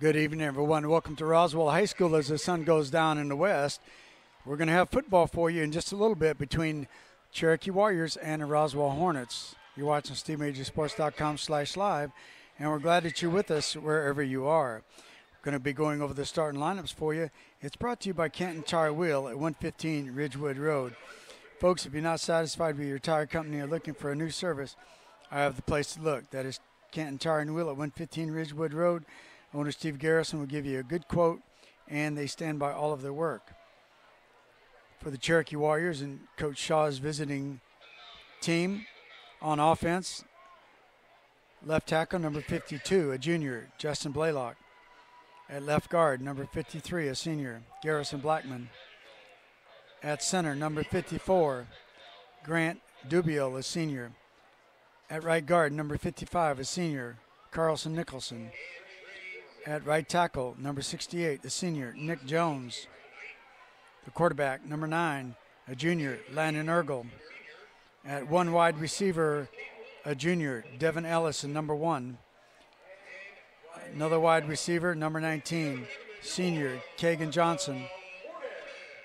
Good evening, everyone. Welcome to Roswell High School as the sun goes down in the west. We're going to have football for you in just a little bit between Cherokee Warriors and the Roswell Hornets. You're watching SteveMajorSports.com/live, and we're glad that you're with us wherever you are. We're going to be going over the starting lineups for you. It's brought to you by Canton Tire Wheel at 115 Ridgewood Road. Folks, if you're not satisfied with your tire company or looking for a new service, I have the place to look. That is Canton Tire and Wheel at 115 Ridgewood Road. Owner Steve Garrison will give you a good quote, and they stand by all of their work. For the Cherokee Warriors and Coach Shaw's visiting team on offense, left tackle, number 52, a junior, Justin Blaylock. At left guard, number 53, a senior, Garrison Blackman. At center, number 54, Grant Dubiel, a senior. At right guard, number 55, a senior, Carlson Nicholson. At right tackle, number 68, the senior, Nick Jones. The quarterback, number 9, a junior, Landon Ergel. At one wide receiver, a junior, Devin Ellis, and number 1. Another wide receiver, number 19, senior, Kagan Johnson.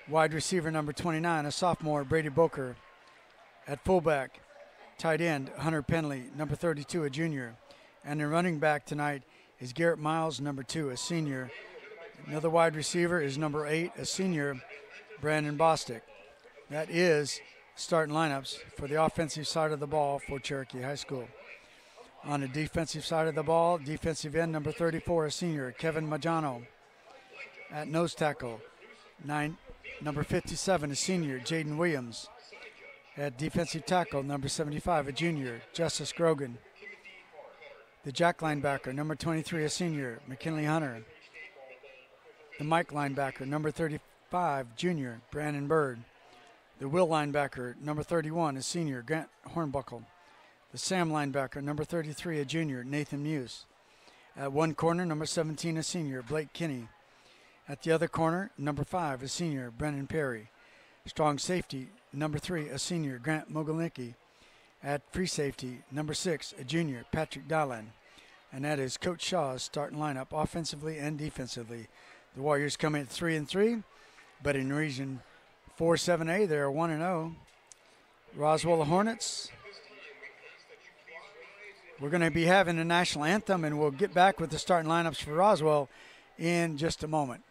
Wide receiver, number 29, a sophomore, Brady Boker. At fullback, tight end, Hunter Penley, number 32, a junior. And the running back tonight is Garrett Miles, number 2, a senior. Another wide receiver is number 8, a senior, Brandon Bostic. That is starting lineups for the offensive side of the ball for Cherokee High School. On the defensive side of the ball, defensive end, number 34, a senior, Kevin Majano. At nose tackle, number 57, a senior, Jaden Williams. At defensive tackle, number 75, a junior, Justice Grogan. The jack linebacker, number 23, a senior, McKinley Hunter. The Mike linebacker, number 35, junior, Brandon Bird. The will linebacker, number 31, a senior, Grant Hornbuckle. The Sam linebacker, number 33, a junior, Nathan Muse. At one corner, number 17, a senior, Blake Kinney. At the other corner, number 5, a senior, Brennan Perry. Strong safety, number 3, a senior, Grant Mogilnicki. At free safety, number 6, a junior, Patrick Dahlan. And that is Coach Shaw's starting lineup offensively and defensively. The Warriors come in at 3-3, but in Region 4-7A, they're 1-0. Roswell Hornets, we're going to be having a national anthem, and we'll get back with the starting lineups for Roswell in just a moment.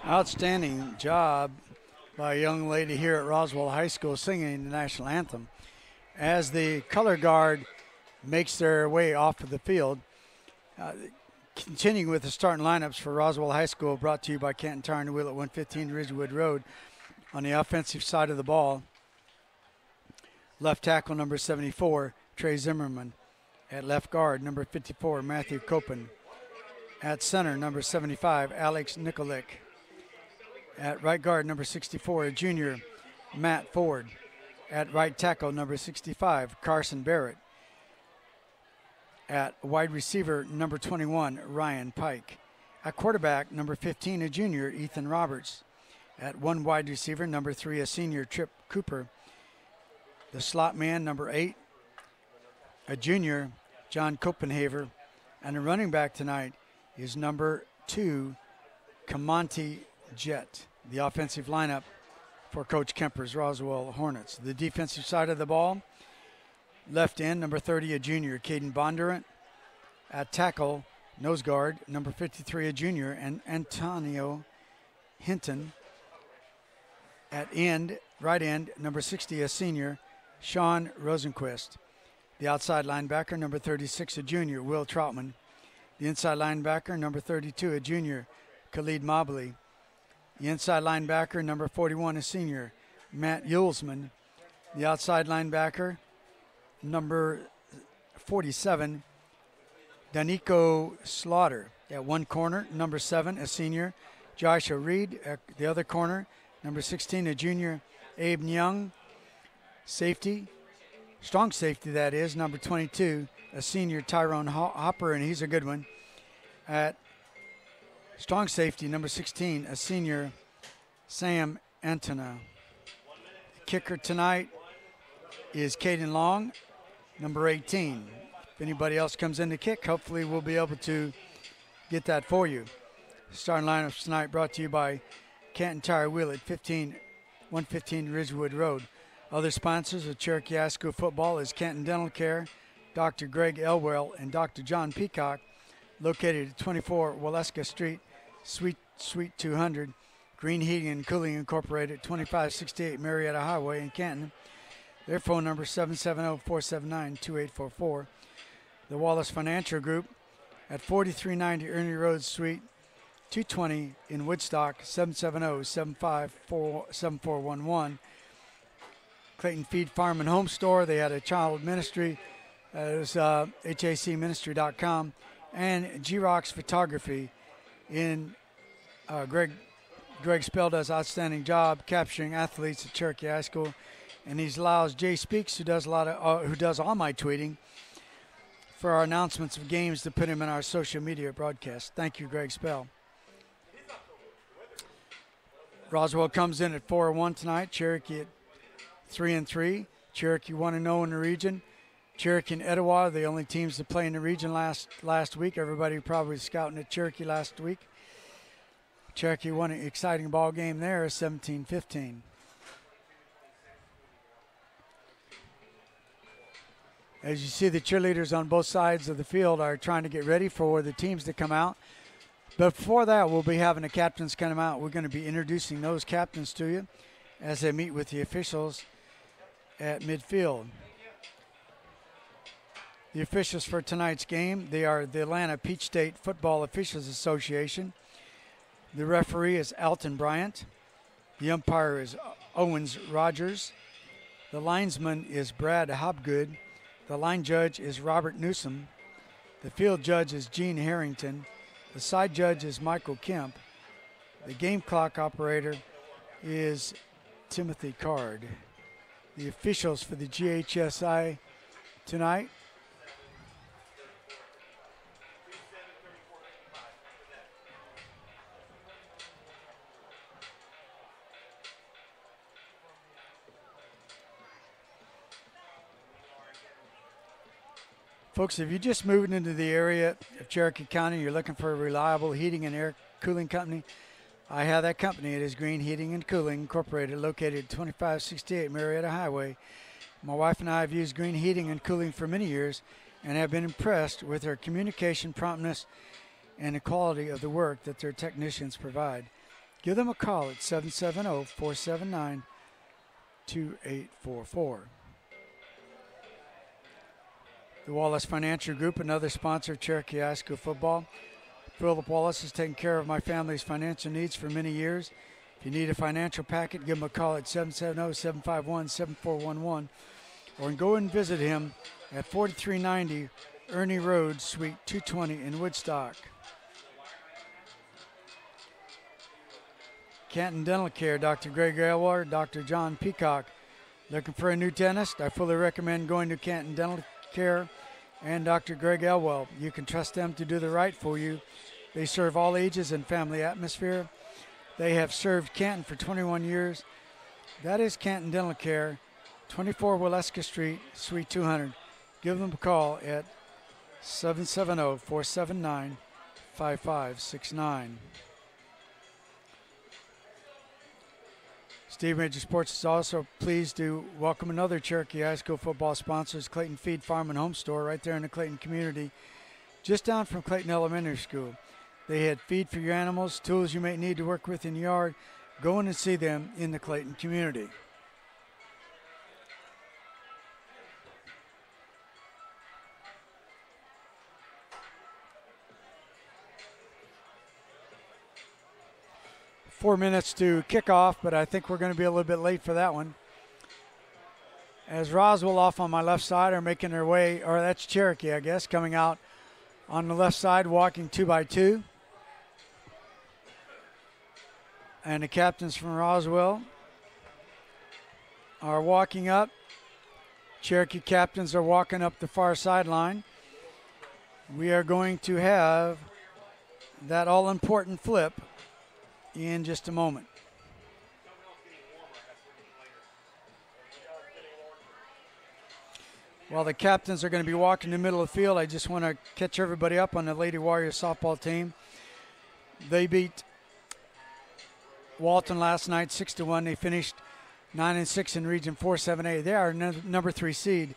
Outstanding job by a young lady here at Roswell High School singing the national anthem. As the color guard makes their way off of the field, continuing with the starting lineups for Roswell High School, brought to you by Canton Tire and Wheel at 115 Ridgewood Road. On the offensive side of the ball, left tackle number 74, Trey Zimmerman. At left guard, number 54, Matthew Copen. At center, number 75, Alex Nikolic. At right guard, number 64, a junior, Matt Ford. At right tackle, number 65, Carson Barrett. At wide receiver, number 21, Ryan Pike. At quarterback, number 15, a junior, Ethan Roberts. At one wide receiver, number 3, a senior, Trip Cooper. The slot man, number 8, a junior, John Copenhaver. And the running back tonight is number 2, Kamonte Jett. The offensive lineup for Coach Kemper's Roswell Hornets. The defensive side of the ball, left end, number 30, a junior, Caden Bondurant. At tackle, nose guard, number 53, a junior, and Antonio Hinton. At end, right end, number 60, a senior, Sean Rosenquist. The outside linebacker, number 36, a junior, Will Troutman. The inside linebacker, number 32, a junior, Khalid Mobley. The inside linebacker, number 41, a senior, Matt Yulesman. The outside linebacker, number 47, Danico Slaughter. At one corner, number 7, a senior, Joshua Reed. At the other corner, number 16, a junior, Abe Nyung. Safety, strong safety that is, number 22, a senior, Tyrone Hopper, and he's a good one. At strong safety, number 16, a senior, Sam Antona. The kicker tonight is Caden Long, number 18. If anybody else comes in to kick, hopefully we'll be able to get that for you. Starting lineups tonight brought to you by Canton Tire Wheel at 115 Ridgewood Road. Other sponsors of Cherokee High School football is Canton Dental Care, Dr. Greg Elwell, and Dr. John Peacock, located at 24 Waleska Street, Suite 200, Green Heating and Cooling Incorporated, 2568 Marietta Highway in Canton. Their phone number is 770-479-2844. The Wallace Financial Group at 4390 Ernie Road, Suite 220 in Woodstock, 770-754-7411. Clayton Feed Farm and Home Store. They had a child ministry. It was hacministry.com. And G-Rocks Photography in Greg Spell does outstanding job capturing athletes at Cherokee High School. And he allows Jay Speaks, who does all my tweeting, for our announcements of games to put him in our social media broadcast. Thank you, Greg Spell. Roswell comes in at 4-1 tonight. Cherokee at 3-3. Cherokee 1-0 in the region. Cherokee and Etowah, the only teams to play in the region last week. Everybody probably was scouting at Cherokee last week. Cherokee won an exciting ball game there, 17-15. As you see, the cheerleaders on both sides of the field are trying to get ready for the teams to come out. But before that, we'll be having the captains come out. We're going to be introducing those captains to you as they meet with the officials at midfield. The officials for tonight's game, they are the Atlanta Peach State Football Officials Association. The referee is Alton Bryant. The umpire is Owens Rogers. The linesman is Brad Hobgood. The line judge is Robert Newsom. The field judge is Gene Harrington. The side judge is Michael Kemp. The game clock operator is Timothy Card. The officials for the GHSI tonight. Folks, if you're just moving into the area of Cherokee County, you're looking for a reliable heating and air cooling company, I have that company. It is Green Heating and Cooling Incorporated, located at 2568 Marietta Highway. My wife and I have used Green Heating and Cooling for many years and have been impressed with their communication promptness and the quality of the work that their technicians provide. give them a call at 770-479-2844. The Wallace Financial Group, another sponsor of Cherokee High School football. Philip Wallace has taken care of my family's financial needs for many years. If you need a financial packet, give him a call at 770-751-7411 or go and visit him at 4390 Ernie Road, Suite 220 in Woodstock. Canton Dental Care, Dr. Greg Elwar, Dr. John Peacock. Looking for a new dentist? I fully recommend going to Canton Dental Care and Dr. Greg Elwell. You can trust them to do the right for you. They serve all ages and family atmosphere. They have served Canton for 21 years. That is Canton Dental Care, 24 Waleska Street, Suite 200. Give them a call at 770-479-5569. Steve Major Sports is also pleased to welcome another Cherokee High School football sponsor, Clayton Feed Farm and Home Store, right there in the Clayton community, just down from Clayton Elementary School. They had feed for your animals, tools you may need to work with in the yard. Go in and see them in the Clayton community. Four minutes to kick off, but I think we're going to be a little bit late for that one. As Roswell off on my left side are making their way, or that's Cherokee, I guess, coming out on the left side, walking 2 by 2. And the captains from Roswell are walking up. Cherokee captains are walking up the far sideline. We are going to have that all-important flip in just a moment. While the captains are going to be walking the middle of the field, I just want to catch everybody up on the Lady Warriors softball team. They beat Walton last night 6-1. They finished 9-6 in Region 4-7A. They are number 3 seed.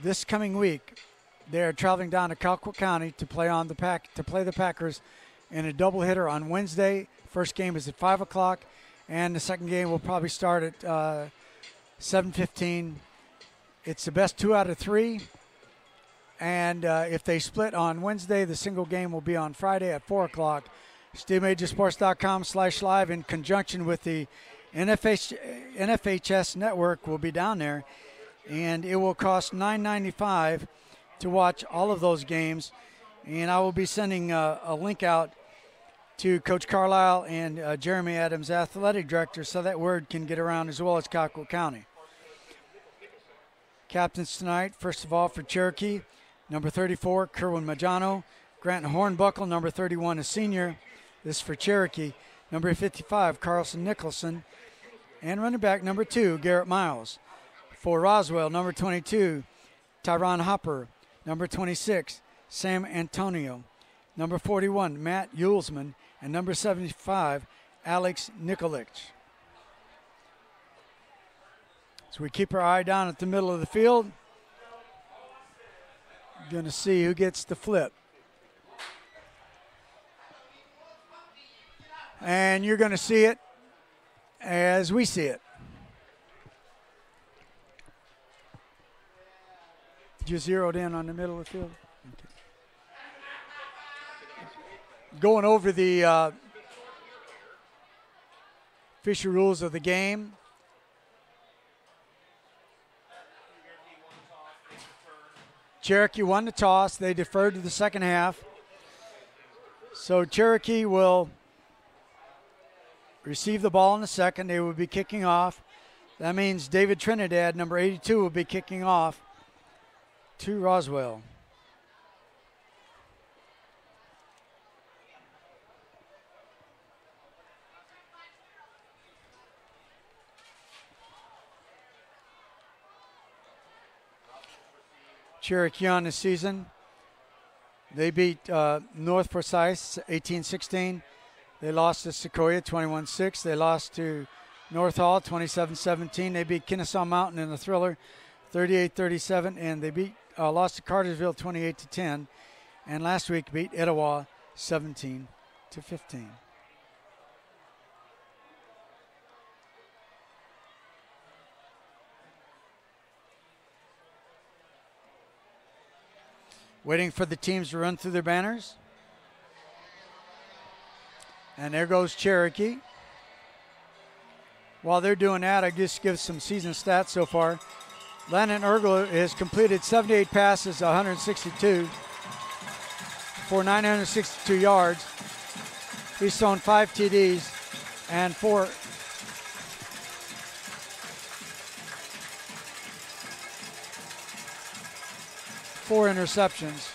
This coming week, they are traveling down to Colquitt County to play the Packers in a doubleheader on Wednesday. First game is at 5 o'clock, and the second game will probably start at 7:15. It's the best 2 out of 3, and if they split on Wednesday, the single game will be on Friday at 4 o'clock. SteveMajorSports.com/live in conjunction with the NFHS network will be down there, and it will cost $9.95 to watch all of those games. And I will be sending a link out to Coach Carlisle and Jeremy Adams, athletic director, so that word can get around as well as Colquitt County. Captains tonight, first of all for Cherokee, number 34, Kerwin Majano. Grant Hornbuckle, number 31, a senior. This is for Cherokee. Number 55, Carlson Nicholson. And running back number 2, Garrett Miles. For Roswell, number 22, Tyron Hopper. Number 26, Sam Antonio. Number 41, Matt Yulesman. And number 75, Alex Nikolic. So we keep our eye down at the middle of the field. Going to see who gets the flip. And you're going to see it as we see it. You zeroed in on the middle of the field? Okay. Going over the official rules of the game. Cherokee won the toss. They deferred to the second half. So Cherokee will receive the ball in the second. They will be kicking off. That means David Trinidad, number 82, will be kicking off to Roswell. Cherokee on the season. They beat North Forsyth 18-16. They lost to Sequoia 21-6. They lost to North Hall 27-17. They beat Kennesaw Mountain in a thriller 38-37, and they lost to Cartersville 28-10. And last week beat Etowah 17-15. Waiting for the teams to run through their banners. And there goes Cherokee. While they're doing that, I just give some season stats so far. Landon Ergel has completed 78 passes, 162 for 962 yards. He's thrown 5 TDs and 4 interceptions.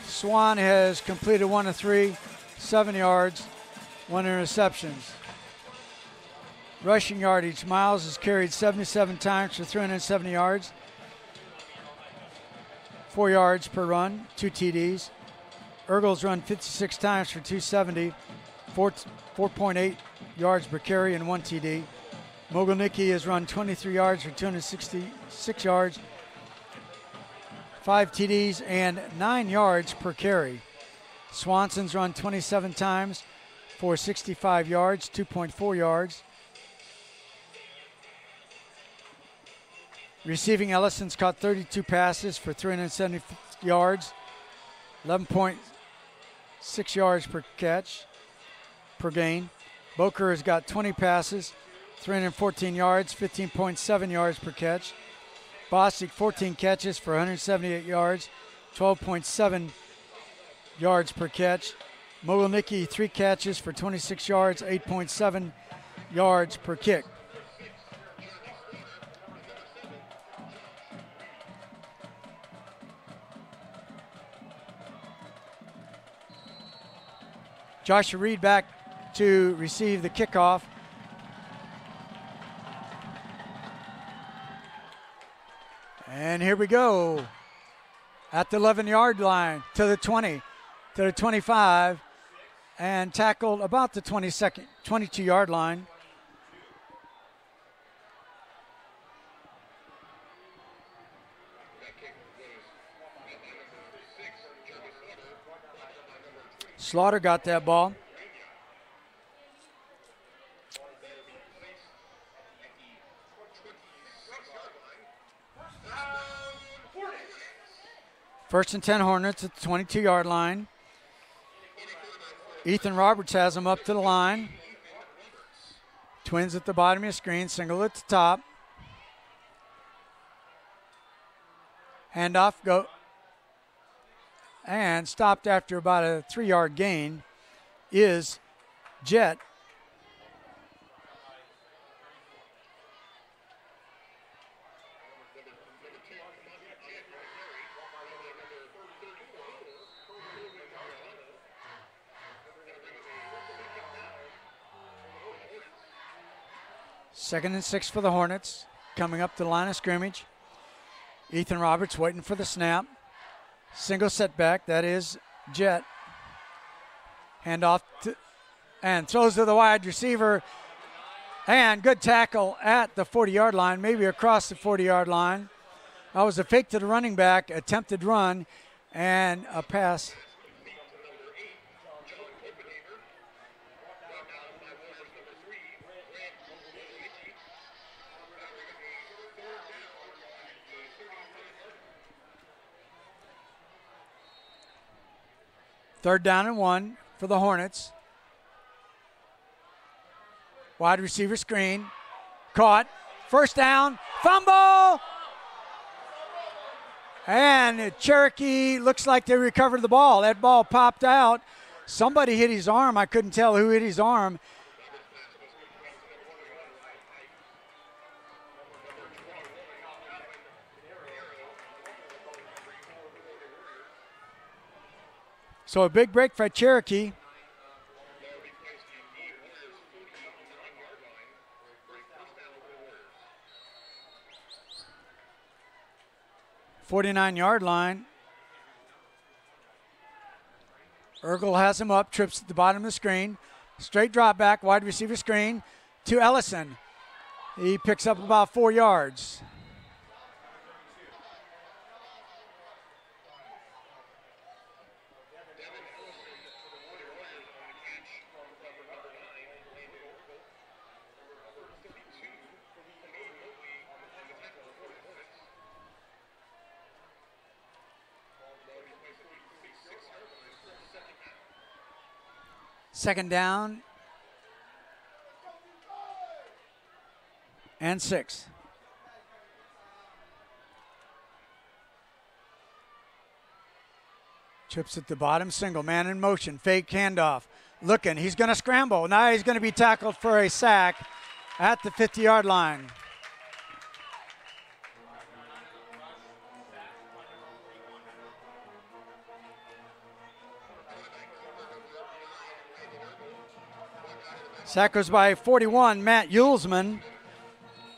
Swan has completed 1 of 3, 7 yards, 1 interception. Rushing yardage, Miles has carried 77 times for 370 yards, 4 yards per run, 2 TDs. Ergel's run 56 times for 270, 4.8 yards per carry and 1 TD. Mogilnicki has run 23 yards for 266 yards, 5 TDs and 9 yards per carry. Swanson's run 27 times for 65 yards, 2.4 yards. Receiving, Ellison's caught 32 passes for 370 yards, 11.6 yards per catch, per gain. Boker has got 20 passes, 314 yards, 15.7 yards per catch. Bostic, 14 catches for 178 yards, 12.7 yards per catch. Mogilnicki, 3 catches for 26 yards, 8.7 yards per kick. Joshua Reed back to receive the kickoff. And here we go. At the 11-yard line, to the 20, to the 25, and tackled about the 22-yard line. Slaughter got that ball. First and 10 Hornets at the 22-yard line. Ethan Roberts has them up to the line. Twins at the bottom of the screen, single at the top. Handoff, go. And stopped after about a 3-yard gain is Jet. Second and 6 for the Hornets, coming up the line of scrimmage. Ethan Roberts waiting for the snap. Single setback, that is Jet. Handoff and throws to the wide receiver. And good tackle at the 40-yard line, maybe across the 40-yard line. That was a fake to the running back, attempted run, and a pass. Third down and 1 for the Hornets. Wide receiver screen. Caught. First down. Fumble. And Cherokee looks like they recovered the ball. That ball popped out. Somebody hit his arm. I couldn't tell who hit his arm. So a big break for Cherokee. "49-yard line. Ergel has him up, trips at the bottom of the screen. Straight drop back, wide receiver screen to Ellison. He picks up about 4 yards. Second down and 6. Trips at the bottom, single man in motion, fake handoff. Looking, he's going to scramble. Now he's going to be tackled for a sack at the 50-yard line. Sack goes by 41, Matt Yulesman,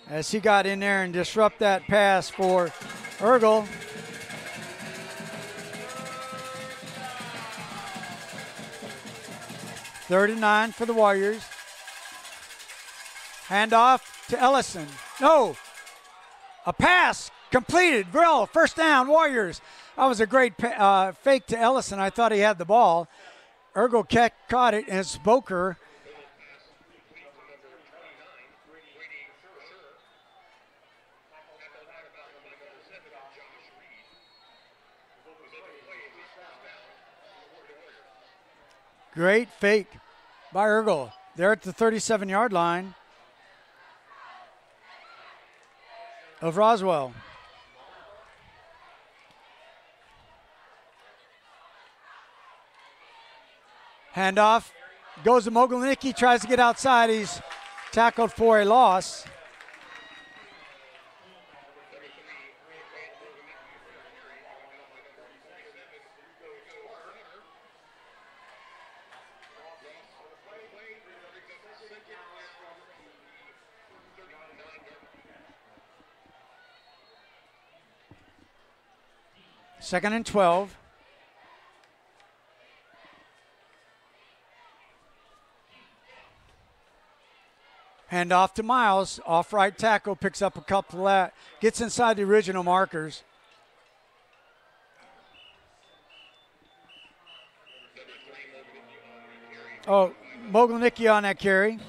as he got in there and disrupt that pass for Ergel. Third and 9 for the Warriors. Handoff to Ellison. No. A pass completed. Brill, first down, Warriors. That was a great fake to Ellison. I thought he had the ball. Ergel caught it, and it's Boker. Great fake by Ergel. There at the 37-yard line of Roswell. Handoff goes to Mogilnicki, tries to get outside. He's tackled for a loss. Second and 12. Hand off to Miles. Off right tackle, picks up a couple of, gets inside the original markers. Oh, Mogilnicki on that carry.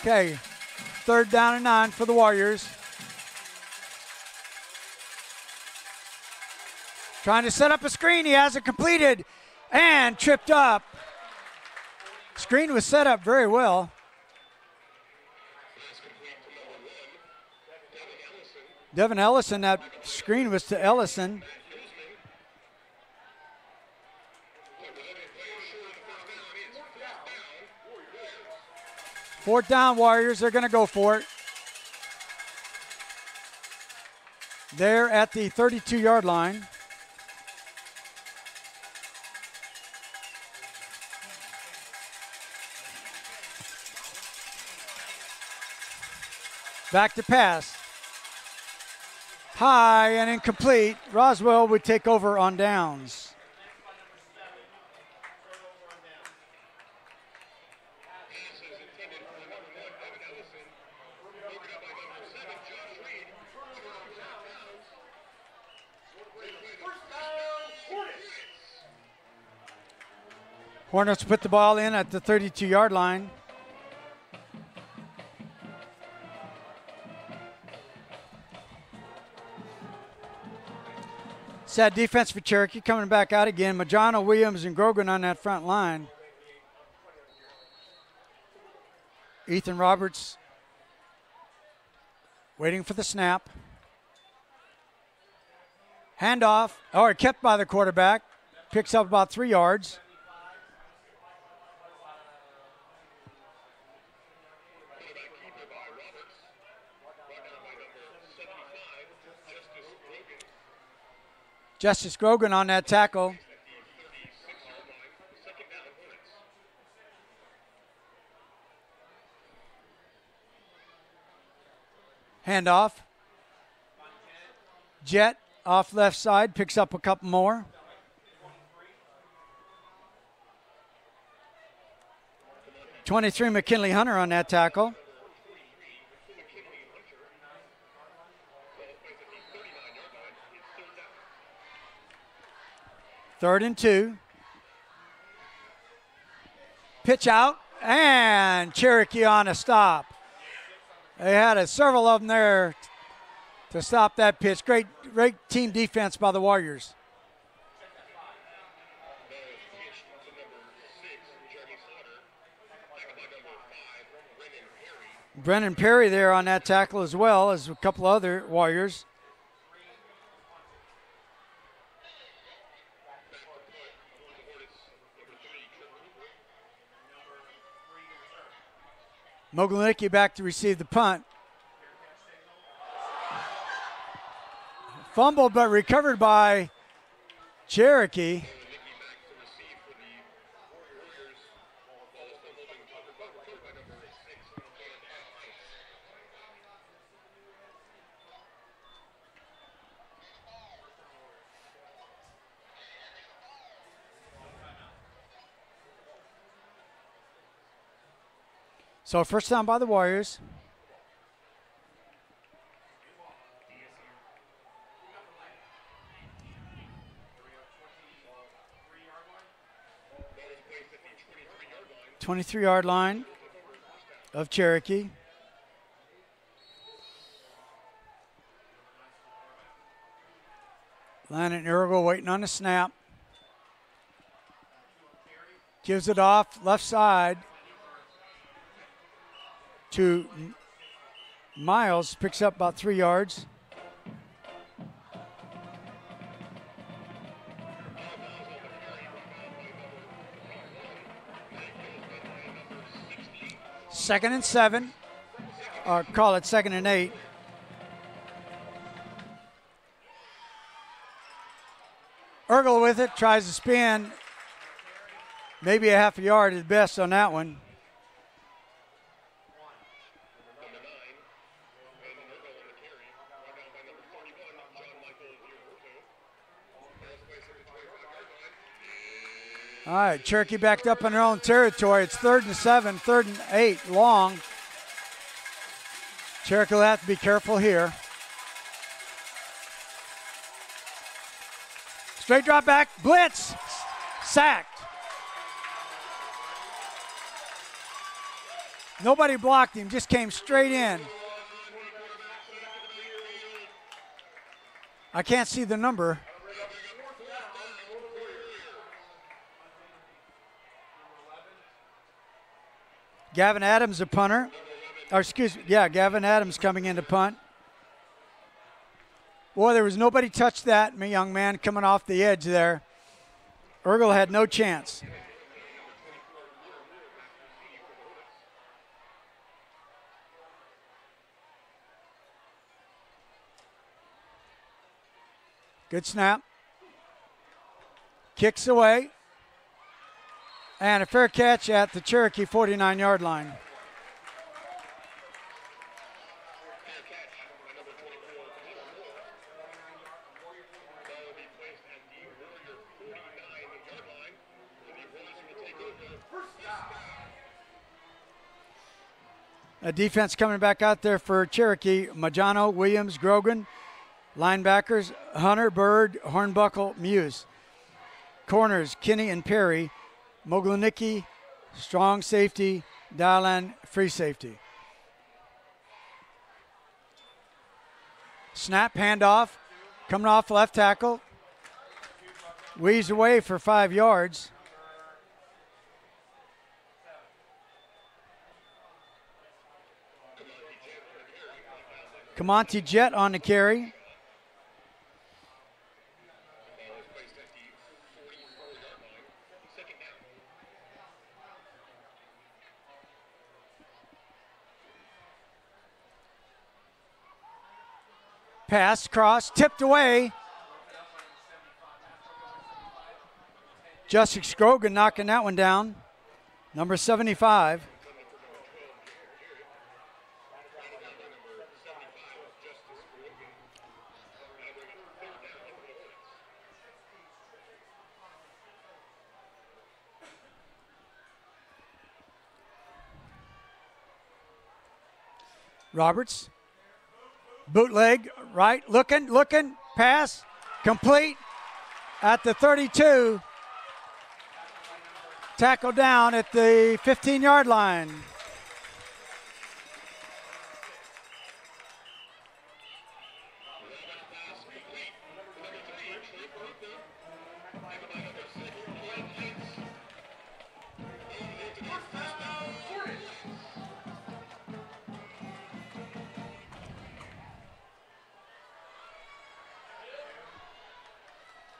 Okay, third down and 9 for the Warriors. Trying to set up a screen. He has it completed and tripped up. Screen was set up very well. Devin Ellison, that screen was to Ellison. Fourth down, Warriors. They're going to go for it. They're at the 32-yard line. Back to pass. High and incomplete. Roswell would take over on downs. Hornets put the ball in at the 32-yard line. Sad defense for Cherokee, coming back out again. Majano, Williams, and Grogan on that front line. Ethan Roberts waiting for the snap. Handoff. Oh, kept by the quarterback. Picks up about 3 yards. Justice Grogan on that tackle. Handoff. Jet off left side, picks up a couple more. '23 McKinley Hunter on that tackle. Third and 2. Pitch out, and Cherokee on a stop. They had several of them there to stop that pitch. Great team defense by the Warriors. Brennan Perry there on that tackle as well as a couple other Warriors. Mogilnicki back to receive the punt. Fumbled but recovered by Cherokee. So first down by the Warriors. .23-yard line of Cherokee. Landon Irgo waiting on the snap. Gives it off left side to Miles. Picks up about 3 yards. Second and 7, or call it 2nd and 8. Urgel with it, tries to spin. Maybe a half a yard is best on that one. All right, Cherokee backed up in their own territory. It's 3rd and 7, 3rd and 8, long. Cherokee will have to be careful here. Straight drop back, blitz, sacked. Nobody blocked him, just came straight in. I can't see the number. Gavin Adams, a punter. Or excuse me, yeah, Gavin Adams coming in to punt. Boy, there was nobody touched that, my young man, coming off the edge there. Urgel had no chance. Good snap. Kicks away. And a fair catch at the Cherokee 49-yard line. A defense coming back out there for Cherokee. Majano, Williams, Grogan. Linebackers, Hunter, Bird, Hornbuckle, Muse. Corners, Kinney and Perry. Mogilnicki, strong safety, Dylan, free safety. Snap, handoff, coming off left tackle. Weaves away for 5 yards. Comonte Jet on the carry. Pass, cross, tipped away. Justice Grogan knocking that one down. Number 75. Roberts. Bootleg, right, looking, pass, complete at the 32. Tackle down at the 15-yard line.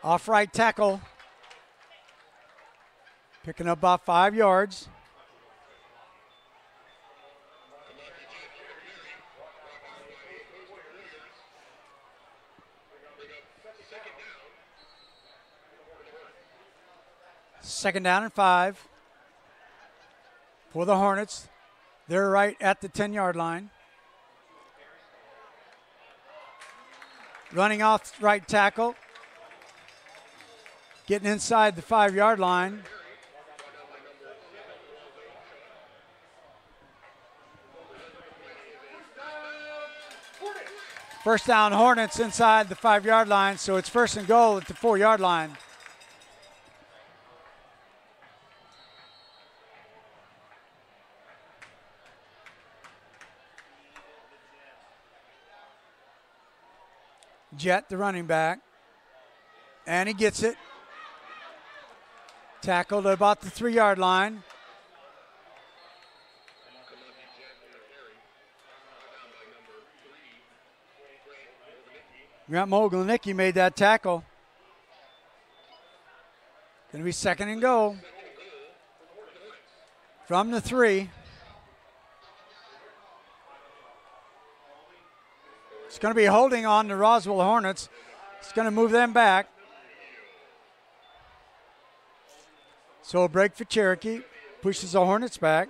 Off right tackle. Picking up about 5 yards. Second down and 5 for the Hornets. They're right at the 10-yard line. Running off right tackle. Getting inside the 5-yard line. First down, Hornets inside the 5-yard line, so it's first and goal at the 4-yard line. Jet, the running back, and he gets it. Tackled at about the 3-yard line. Grant Mogilnicki made that tackle. Going to be second and goal from the 3. It's going to be holding on the Roswell Hornets. It's going to move them back. So a break for Cherokee. Pushes the Hornets back.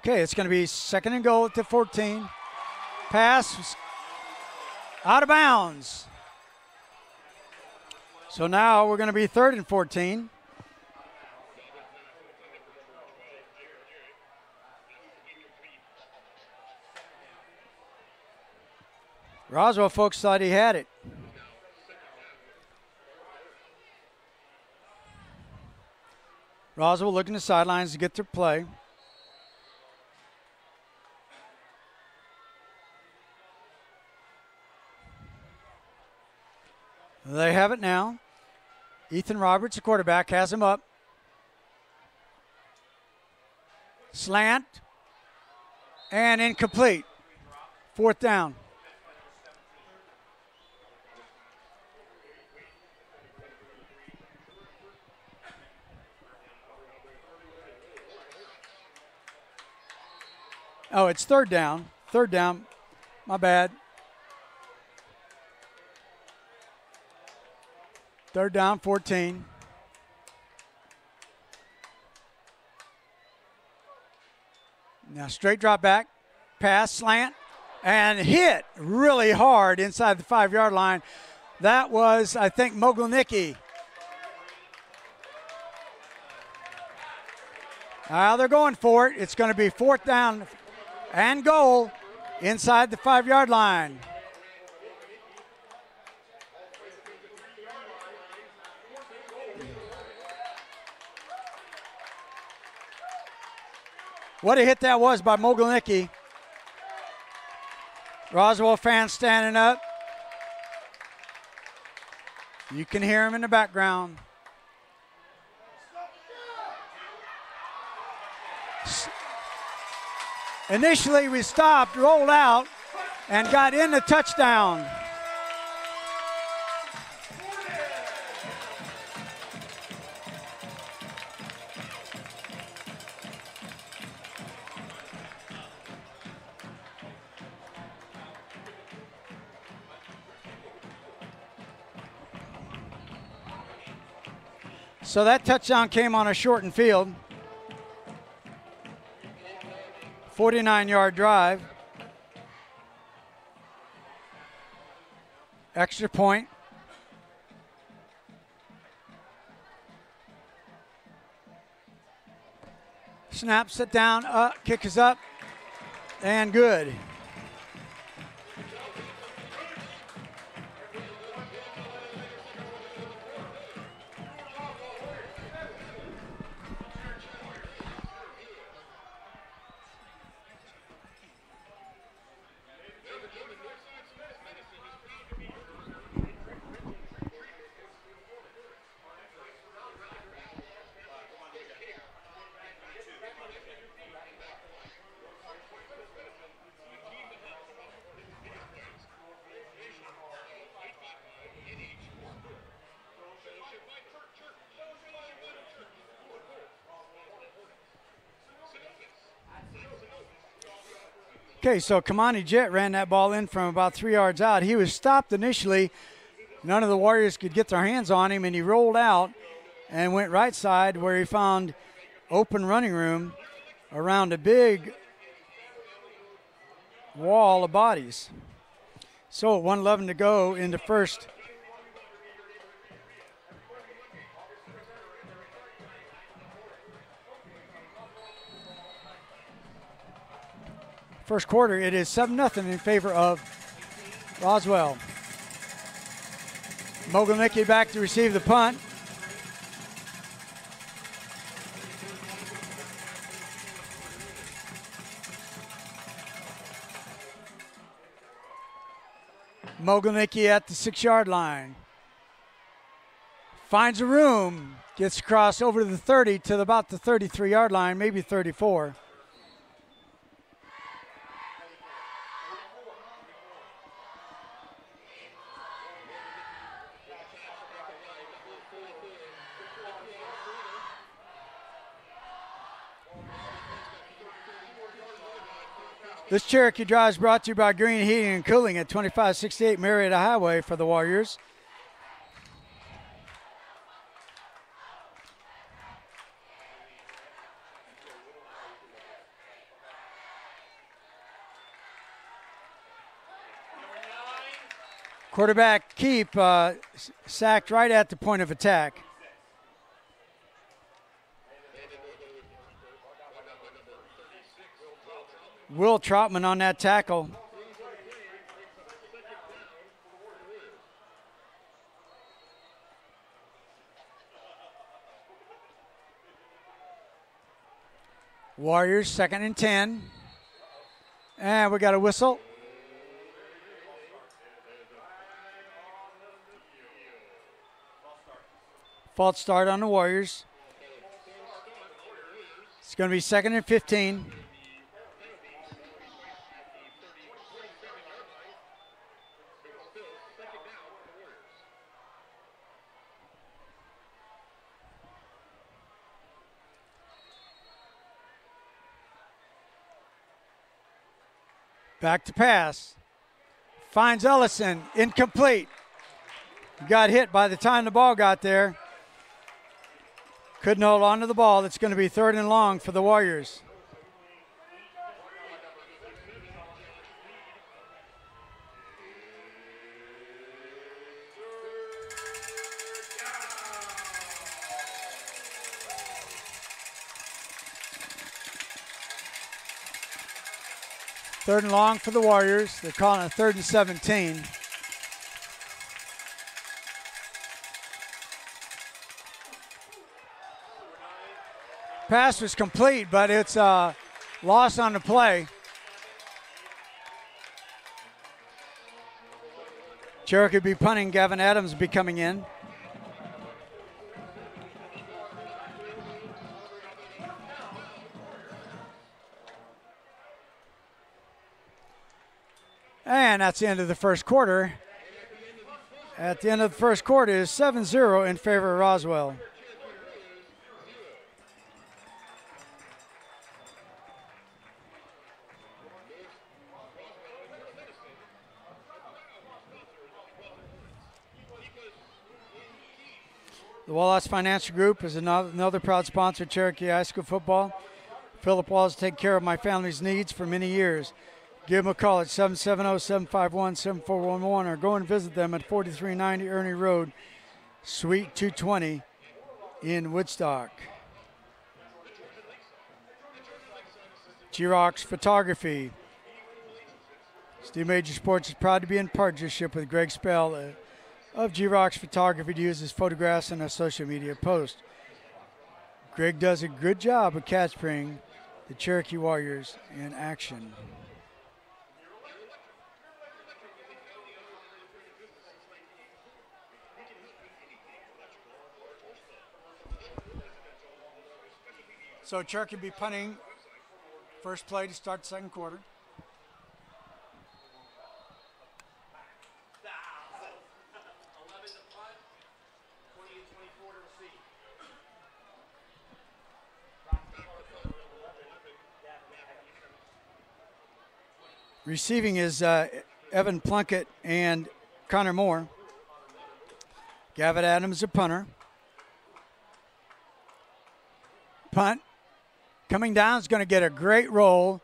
Okay, it's going to be second and goal at the 14. Pass out of bounds. So now we're going to be third and 14. Roswell folks thought he had it. Roswell looking to the sidelines to get their play. They have it now. Ethan Roberts, the quarterback, has him up. Slant. And incomplete. Fourth down. Oh, it's third down. Third down. My bad. Third down, 14. Now straight drop back, pass, slant, and hit really hard inside the 5-yard line. That was, I think, Mogilnicki. Now they're going for it. It's going to be fourth down and goal inside the 5-yard line. What a hit that was by Mogilnicki. Roswell fans standing up. You can hear him in the background. Initially, we stopped, rolled out, and got in the touchdown. So that touchdown came on a shortened field. 49-yard drive. Extra point. Snap, sit down, kick is up, and good. Okay, so Kamani Jet ran that ball in from about 3 yards out. He was stopped initially. None of the Warriors could get their hands on him, and he rolled out and went right side where he found open running room around a big wall of bodies. So 1:11 to go in the first. First quarter, it is 7-0 in favor of Roswell. Mogilnicki back to receive the punt. Mogilnicki at the 6-yard line. Finds a room, gets across over to the 30 to about the 33-yard line, maybe 34. This Cherokee Drive is brought to you by Green Heating and Cooling at 2568 Marietta Highway for the Warriors. Quarterback Keep sacked right at the point of attack. Will Trotman on that tackle. Warriors 2nd and 10. And we got a whistle. False start on the Warriors. It's going to be 2nd and 15. Back to pass. Finds Ellison. Incomplete. Got hit by the time the ball got there. Couldn't hold on to the ball. It's going to be 3rd and long for the Warriors. Third and long for the Warriors. They're calling it 3rd and 17. Pass was complete, but it's a loss on the play. Cherokee will be punting. Gavin Adams will be coming in. And that's the end of the first quarter. At the end of the first quarter is 7-0 in favor of Roswell. The Wallace Financial Group is another proud sponsor of Cherokee High School football. Philip Wallace taken care of my family's needs for many years. Give them a call at 770-751-7411 or go and visit them at 4390 Ernie Road, Suite 220 in Woodstock. Xerox Photography. Steve Major Sports is proud to be in partnership with Greg Spell of Xerox Photography to use his photographs in a social media post. Greg does a good job of capturing the Cherokee Warriors in action. So Cherokee will be punting first play to start the second quarter. Receiving is Evan Plunkett and Connor Moore. Gavin Adams, a punter. Punt. Coming down is going to get a great roll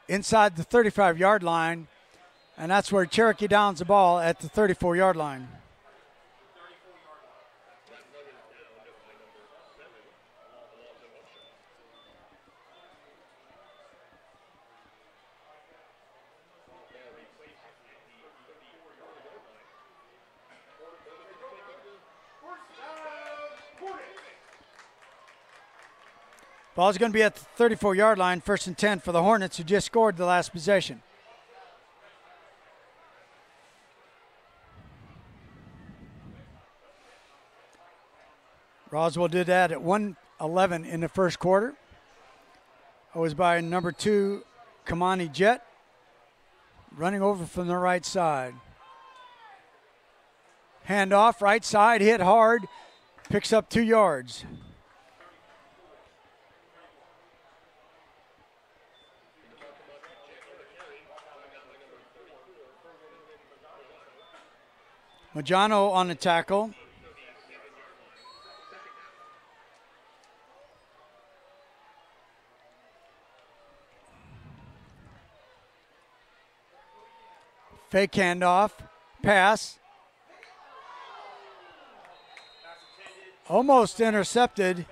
inside the 35-yard line, and that's where Cherokee downs the ball at the 34-yard line. Ball's going to be at the 34-yard line, 1st and 10 for the Hornets, who just scored the last possession. Roswell did that at 1:11 in the first quarter. It was by number 2, Kamani Jet, running over from the right side. Handoff, right side, hit hard, picks up 2 yards. Majano on the tackle. Fake handoff, pass. Almost intercepted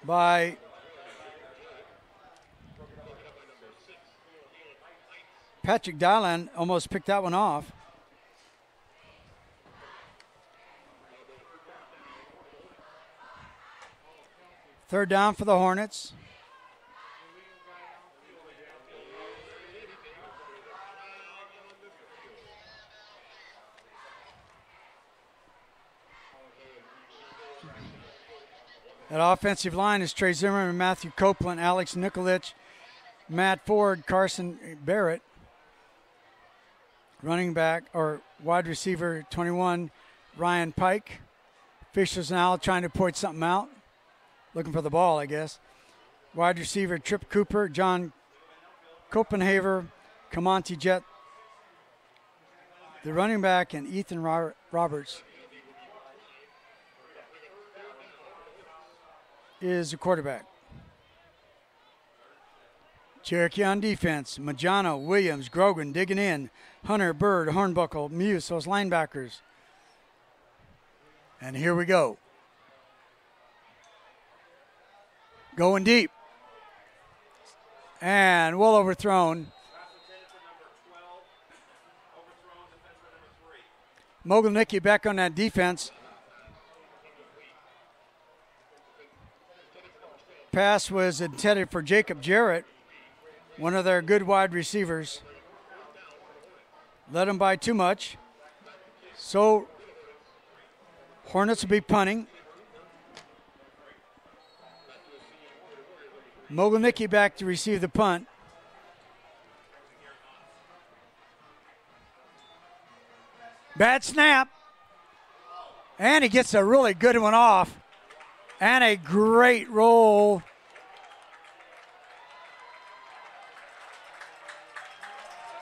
by Patrick Dylan, almost picked that one off. Third down for the Hornets. That offensive line is Trey Zimmerman, Matthew Copeland, Alex Nikolic, Matt Ford, Carson Barrett. Running back or wide receiver 21, Ryan Pike. Officials now trying to point something out. Looking for the ball, I guess. Wide receiver Trip Cooper, John Copenhaver, Kamonti Jet. The running back and Ethan Roberts is the quarterback. Cherokee on defense. Majano, Williams, Grogan digging in. Hunter, Bird, Hornbuckle, Muse, those linebackers. And here we go. Going deep. And well overthrown. Mogilnicki back on that defense. Pass was intended for Jacob Jarrett, one of their good wide receivers. Let him by too much. So Hornets will be punting. Mogilnicki back to receive the punt. Bad snap. And he gets a really good one off. And a great roll.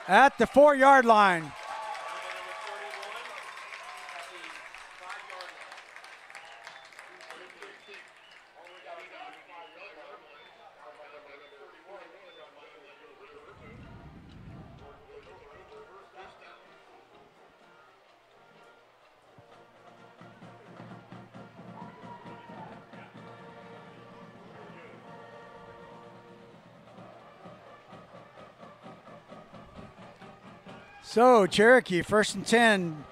At the 4-yard line. So Cherokee, 1st and 10.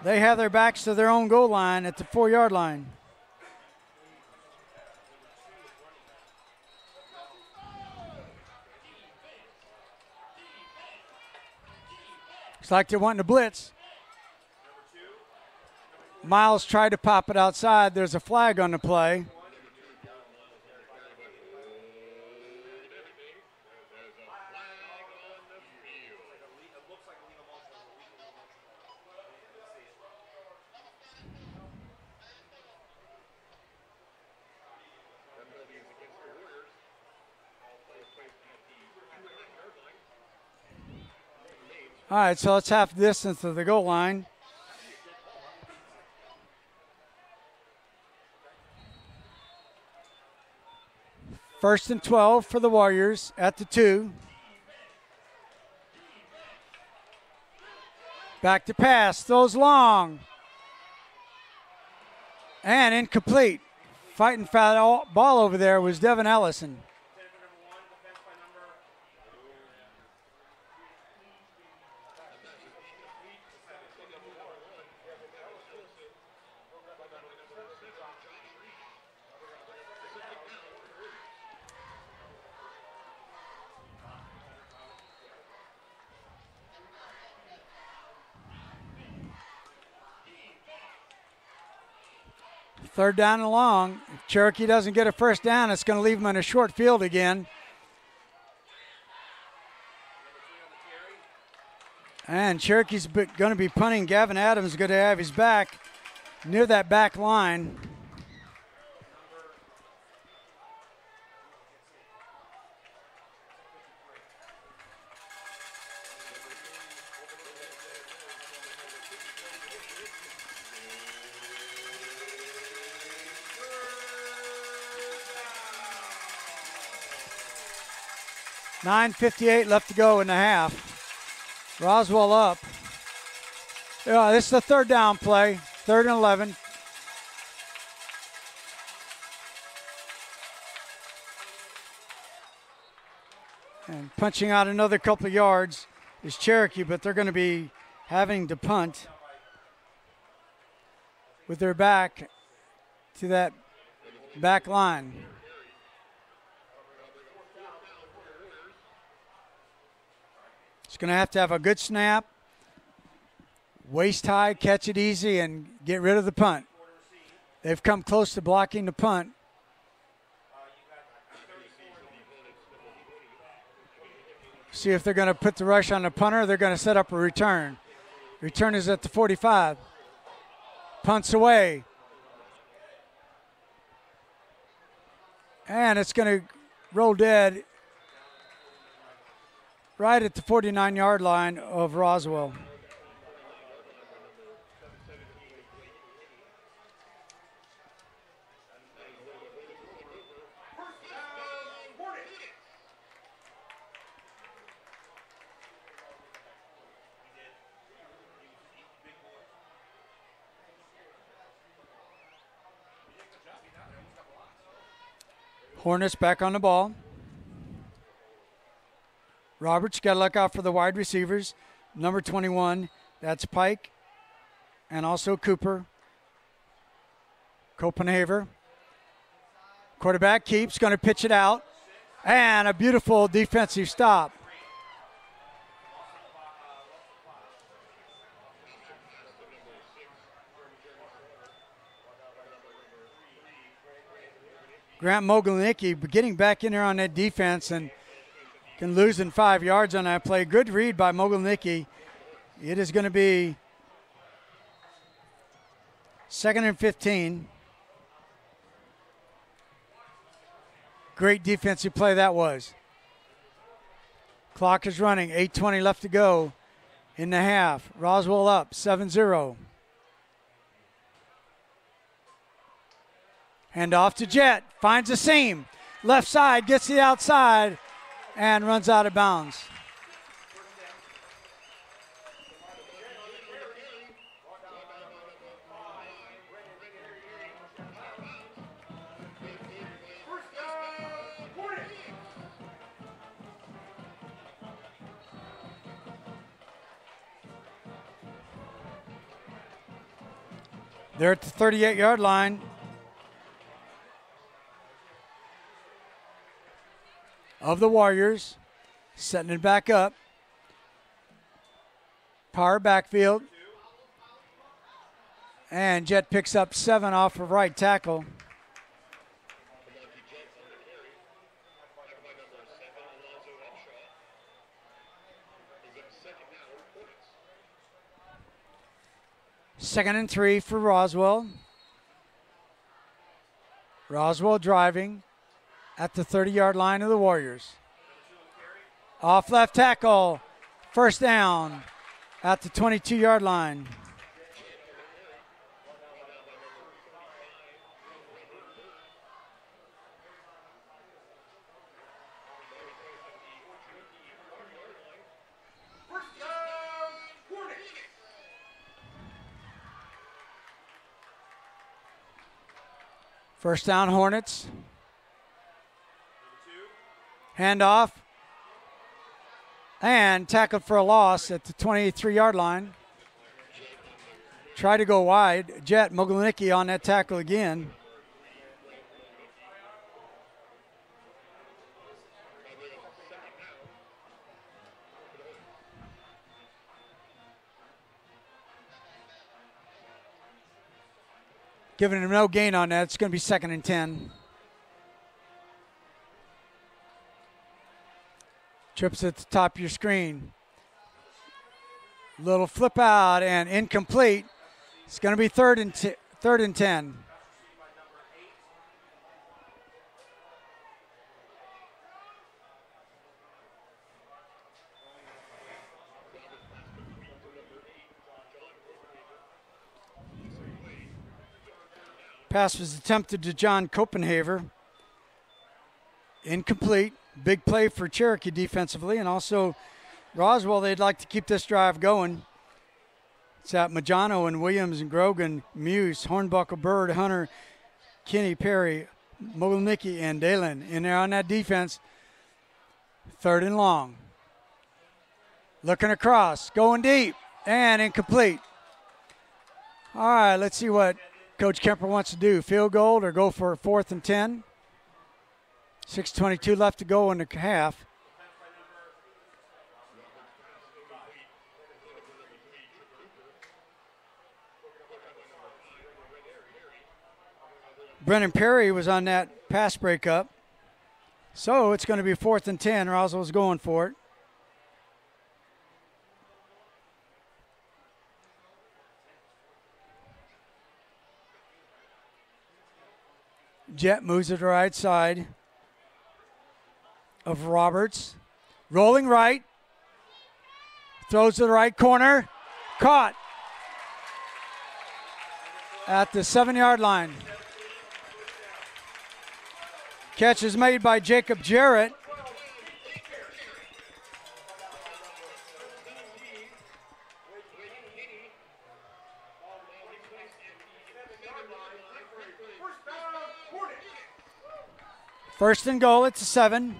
They have their backs to their own goal line at the 4-yard line. Looks like they're wanting to blitz. Miles tried to pop it outside. There's a flag on the play. All right, so it's half distance to the goal line. First and 12 for the Warriors at the 2. Back to pass, throws long. And incomplete. Fighting foul ball over there was Devin Ellison. Third down and long. If Cherokee doesn't get a first down, it's going to leave them in a short field again. And Cherokee's going to be punting. Gavin Adams is going to have his back near that back line. .9:58 left to go in the half. Roswell up. Yeah, this is the third down play. 3rd and 11. And punching out another couple of yards is Cherokee, but they're going to be having to punt with their back to that back line. It's going to have a good snap, waist high, catch it easy, and get rid of the punt. They've come close to blocking the punt. See if they're going to put the rush on the punter, or they're going to set up a return. Return is at the 45. Punts away. And it's going to roll dead right at the 49-yard line of Roswell. Hornets back on the ball. Roberts got to look out for the wide receivers. Number 21, that's Pike, and also Cooper. Copenhaver. Quarterback keeps, going to pitch it out, and a beautiful defensive stop. Grant Mogilnicki getting back in there on that defense and can lose in 5 yards on that play. Good read by Mogilnicki. It is going to be 2nd and 15. Great defensive play that was. Clock is running. 8:20 left to go in the half. Roswell up 7-0. Hand off to Jet. Finds a seam. Left side, gets the outside, and runs out of bounds. They're at the 38-yard line. Of the Warriors, setting it back up. Power backfield. And Jet picks up 7 off of right tackle. Second and 3 for Roswell. Roswell driving at the 30-yard line of the Warriors. Off left tackle. First down. at the 22-yard line. First down, Hornets. Handoff. And tackled for a loss at the 23-yard line. Try to go wide. Jet Mogilnicki on that tackle again. Giving him no gain on that. It's going to be 2nd and 10. Trips at the top of your screen. Little flip out and incomplete. It's going to be 3rd and 10. Pass was attempted to John Copenhaver. Incomplete. Big play for Cherokee defensively, and also Roswell, they'd like to keep this drive going. It's at Majano and Williams and Grogan, Muse, Hornbuckle, Bird, Hunter, Kinney, Perry, Mogilnicki, and Dalen in there on that defense. 3rd and long. Looking across, going deep, and incomplete. All right, let's see what Coach Kemper wants to do. Field goal or go for 4th and 10. 6:22 left to go in the half. Brennan Perry was on that pass breakup. So it's going to be 4th and 10. Roswell's going for it. Jet moves to the right side of Roberts. Rolling right. Throws to the right corner. Caught at the 7-yard line. Catch is made by Jacob Jarrett. First and goal, it's a 7.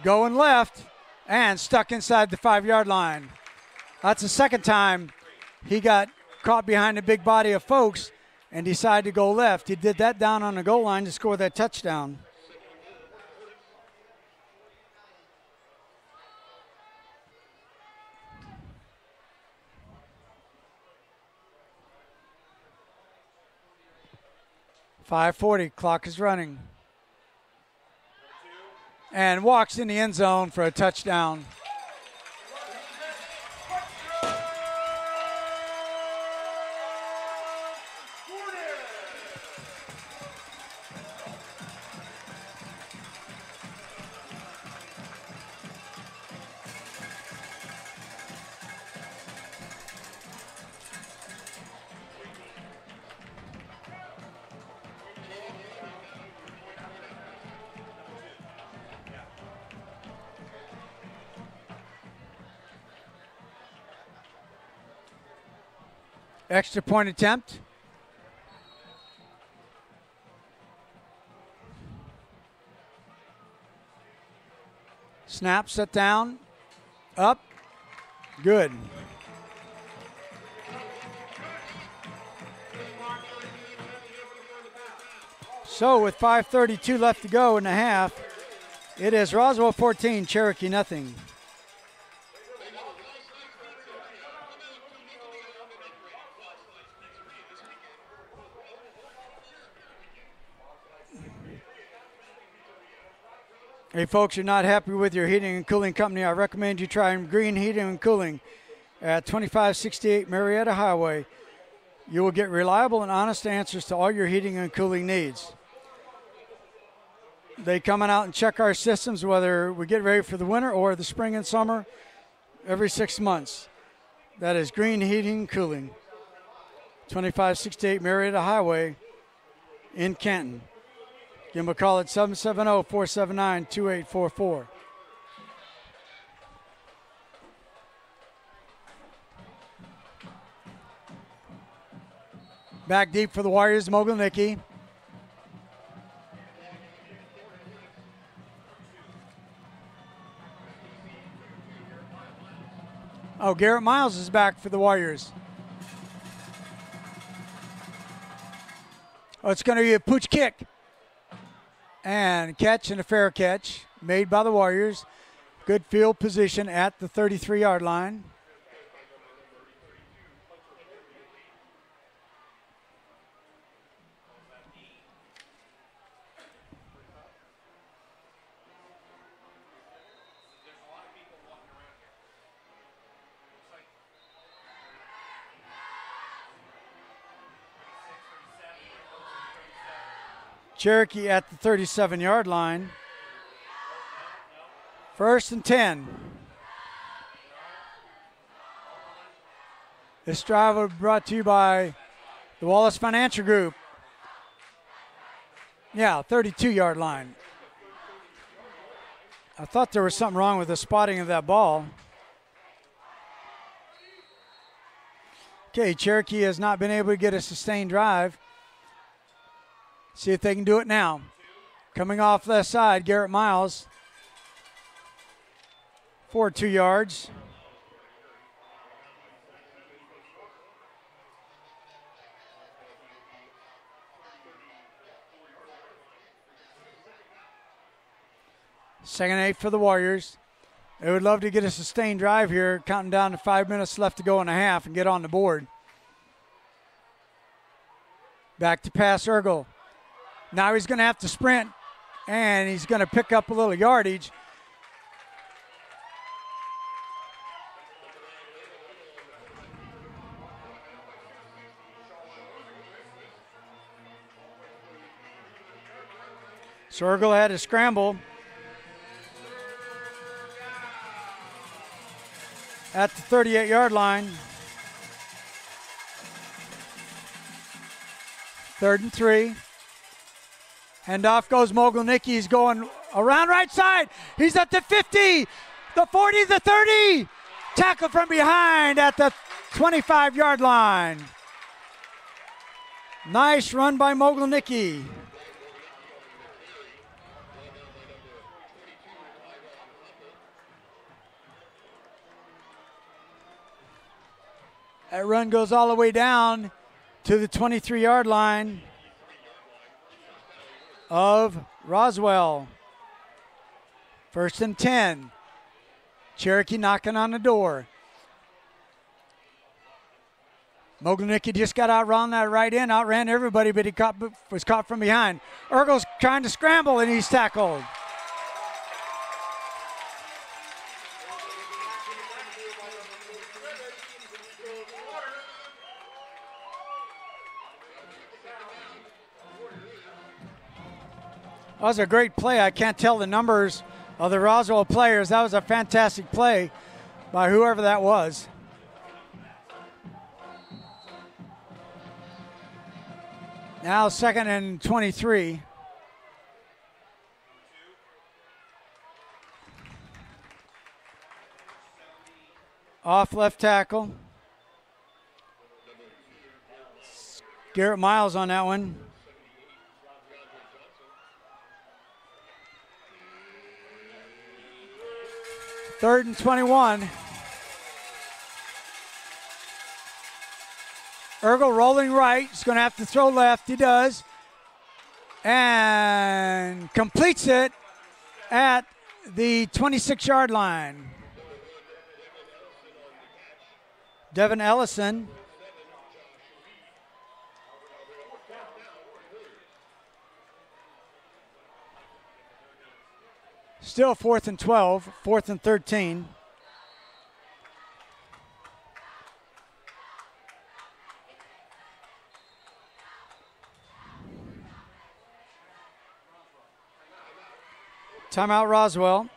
Going left and stuck inside the 5-yard line. That's the second time he got caught behind the big body of folks and decided to go left. He did that down on the goal line to score that touchdown. .540, clock is running. And walks in the end zone for a touchdown. Extra point attempt. Snap, set down, up, good. So with 5:32 left to go in the half, it is Roswell 14, Cherokee nothing. Hey folks, you're not happy with your heating and cooling company, I recommend you try Green Heating and Cooling at 2568 Marietta Highway. You will get reliable and honest answers to all your heating and cooling needs. They coming out and check our systems, whether we get ready for the winter or the spring and summer, every 6 months. That is Green Heating and Cooling, 2568 Marietta Highway in Canton. Give them a call at 770-479-2844. Back deep for the Warriors, Mogilnicki. Oh, Garrett Miles is back for the Warriors. Oh, it's going to be a pooch kick. And catch, and a fair catch made by the Warriors. Good field position at the 33-yard line. Cherokee at the 37-yard line. 1st and 10. This drive was brought to you by the Wallace Financial Group. Yeah, 32-yard line. I thought there was something wrong with the spotting of that ball. Okay, Cherokee has not been able to get a sustained drive. See if they can do it now. Coming off left side, Garrett Miles. For 2 yards. Second 8 for the Warriors. They would love to get a sustained drive here, counting down to 5 minutes left to go in a half and get on the board. Back to pass Ergel. Now he's going to have to sprint, and he's going to pick up a little yardage. So Ergel had to scramble at the 38-yard line. 3rd and 3. Handoff goes Mogilnicki. He's going around right side. He's at the 50, the 40, the 30. Tackle from behind at the 25-yard line. Nice run by Mogilnicki. That run goes all the way down to the 23-yard line of Roswell. 1st and 10. Cherokee knocking on the door. Mogilnicki just got out around that right end, outran everybody, but he was caught from behind. Ergel's trying to scramble, and he's tackled. That was a great play. I can't tell the numbers of the Roswell players. That was a fantastic play by whoever that was. Now 2nd and 23. Off left tackle. Garrett Miles on that one. 3rd and 21. Ergel rolling right. He's going to have to throw left. He does. And completes it at the 26-yard line. Devin Ellison. Still 4th and 12, 4th and 13. Timeout, Roswell.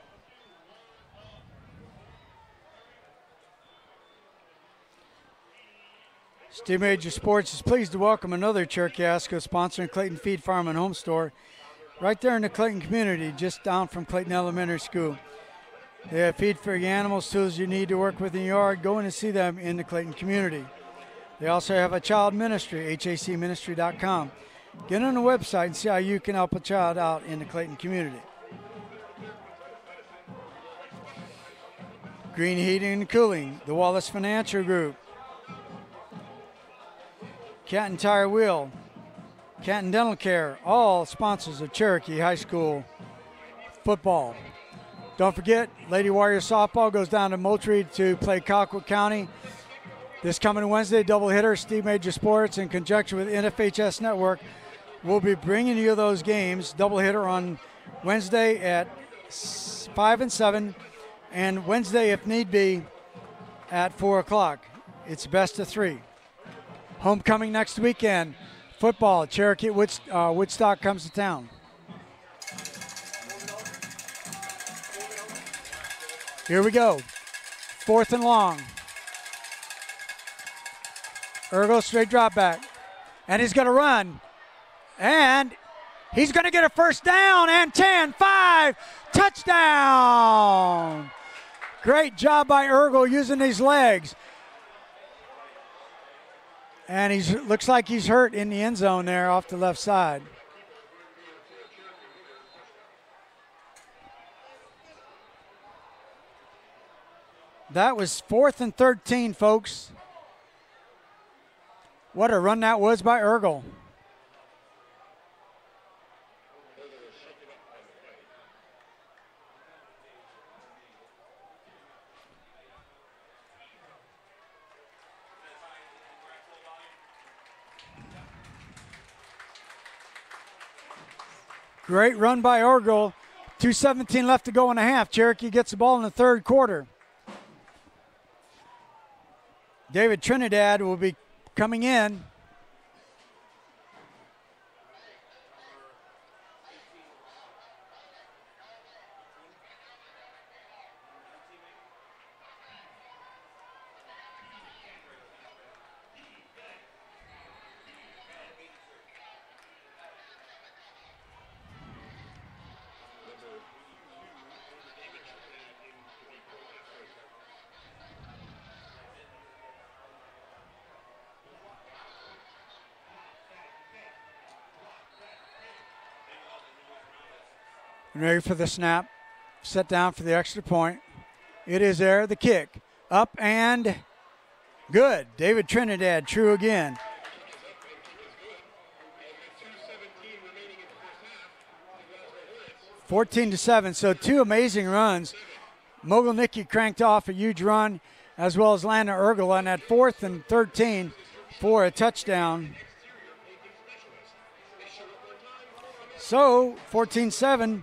Steve Major Sports is pleased to welcome another Cherokee Asco sponsoring Clayton Feed Farm and Home Store right there in the Clayton community, just down from Clayton Elementary School. They have feed for your animals, tools you need to work with in your yard. Go in and see them in the Clayton community. They also have a child ministry, hacministry.com. Get on the website and see how you can help a child out in the Clayton community. Green Heating and Cooling, the Wallace Financial Group, Canton Tire Wheel, Canton Dental Care, all sponsors of Cherokee High School football. Don't forget, Lady Warrior Softball goes down to Moultrie to play Colquitt County this coming Wednesday. Doubleheader. Steve Major Sports, in conjunction with NFHS Network, will be bringing you those games. Doubleheader on Wednesday at 5 and 7, and Wednesday, if need be, at 4 o'clock. It's best of 3. Homecoming next weekend. Football. Cherokee Woodstock comes to town. Here we go. 4th and long. Ergo straight drop back. And he's going to run. And he's going to get a first down. And 10-5. Touchdown. Great job by Ergo using his legs. And he looks like he's hurt in the end zone there off the left side. That was 4th and 13, folks. What a run that was by Ergo. Great run by Ergo. 2:17 left to go in the half. Cherokee gets the ball in the third quarter. David Trinidad will be coming in. Ready for the snap. Set down for the extra point. It is there. The kick. Up and good. David Trinidad, true again. 14-7. So 2 amazing runs. Mogilnicki cranked off a huge run, as well as Lana Ergel on that 4th and 13 for a touchdown. So 14-7.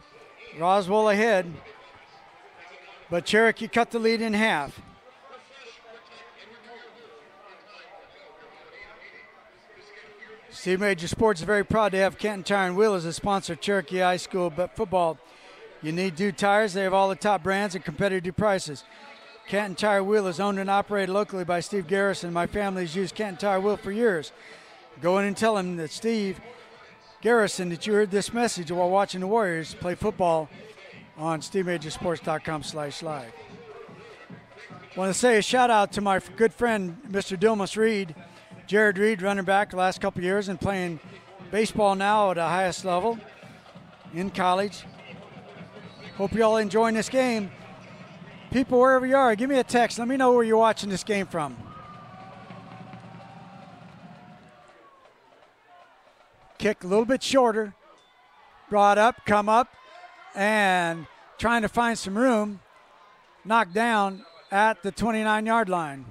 Roswell ahead, but Cherokee cut the lead in half. Steve Major Sports is very proud to have Canton Tire and Wheel as a sponsor of Cherokee High School football. You need new tires. They have all the top brands at competitive prices. Canton Tire Wheel is owned and operated locally by Steve Garrison. My family has used Canton Tire Wheel for years. Go in and tell him that Steve Garrison, that you heard this message while watching the Warriors play football on SteveMajorSports.com/live. Want to say a shout out to my good friend, Mr. Dilmas Reed, Jared Reed, running back the last couple of years and playing baseball now at the highest level in college. Hope you all enjoying this game. People, wherever you are, give me a text. Let me know where you're watching this game from. Kick a little bit shorter, brought up, come up, and trying to find some room, knocked down at the 29-yard line.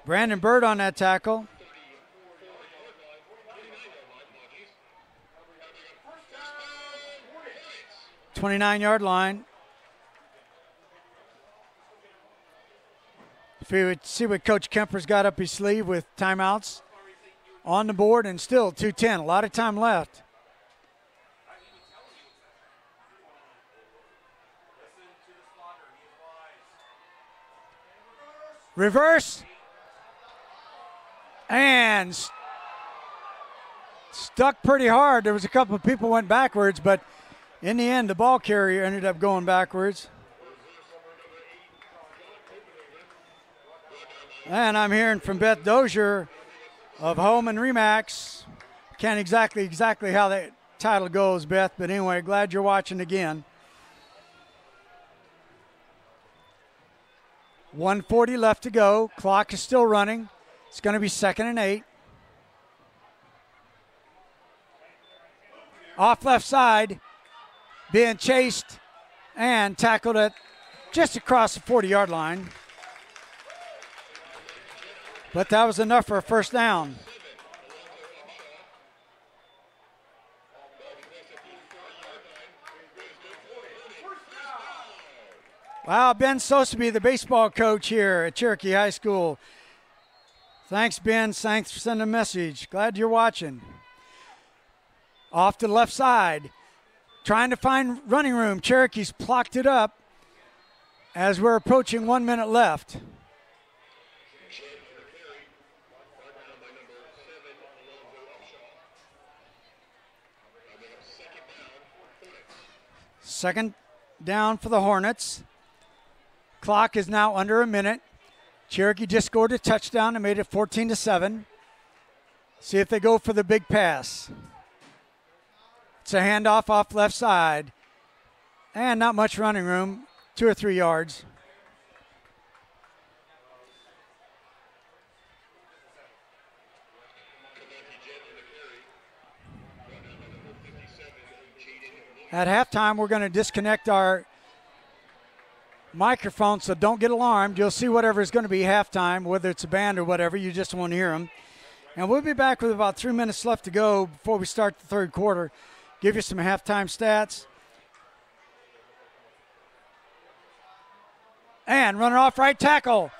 Brandon Bird on that tackle. .29-yard line. if we would see what Coach Kemper's got up his sleeve with timeouts on the board, and still 2:10. A lot of time left. Reverse. And stuck pretty hard. There was a couple of people went backwards, but in the end, the ball carrier ended up going backwards. And I'm hearing from Beth Dozier of Home and Remax. Can't exactly how that title goes, Beth, but anyway, glad you're watching again. 1:40 left to go. Clock is still running. It's going to be 2nd and 8. Off left side, being chased and tackled at just across the 40-yard line. But that was enough for a first down. Wow, Ben Soseby, the baseball coach here at Cherokee High School. Thanks, Ben. Thanks for sending a message. Glad you're watching. Off to the left side. Trying to find running room. Cherokee's blocked it up as we're approaching 1 minute left. Second down for the Hornets. Clock is now under a minute. Cherokee just scored a touchdown and made it 14-7. See if they go for the big pass. It's a handoff off left side. And not much running room, 2 or 3 yards. At halftime, we're going to disconnect our microphone, so don't get alarmed. You'll see whatever is going to be halftime, whether it's a band or whatever. You just won't hear them. And we'll be back with about 3 minutes left to go before we start the third quarter. Give you some halftime stats. And running off right tackle.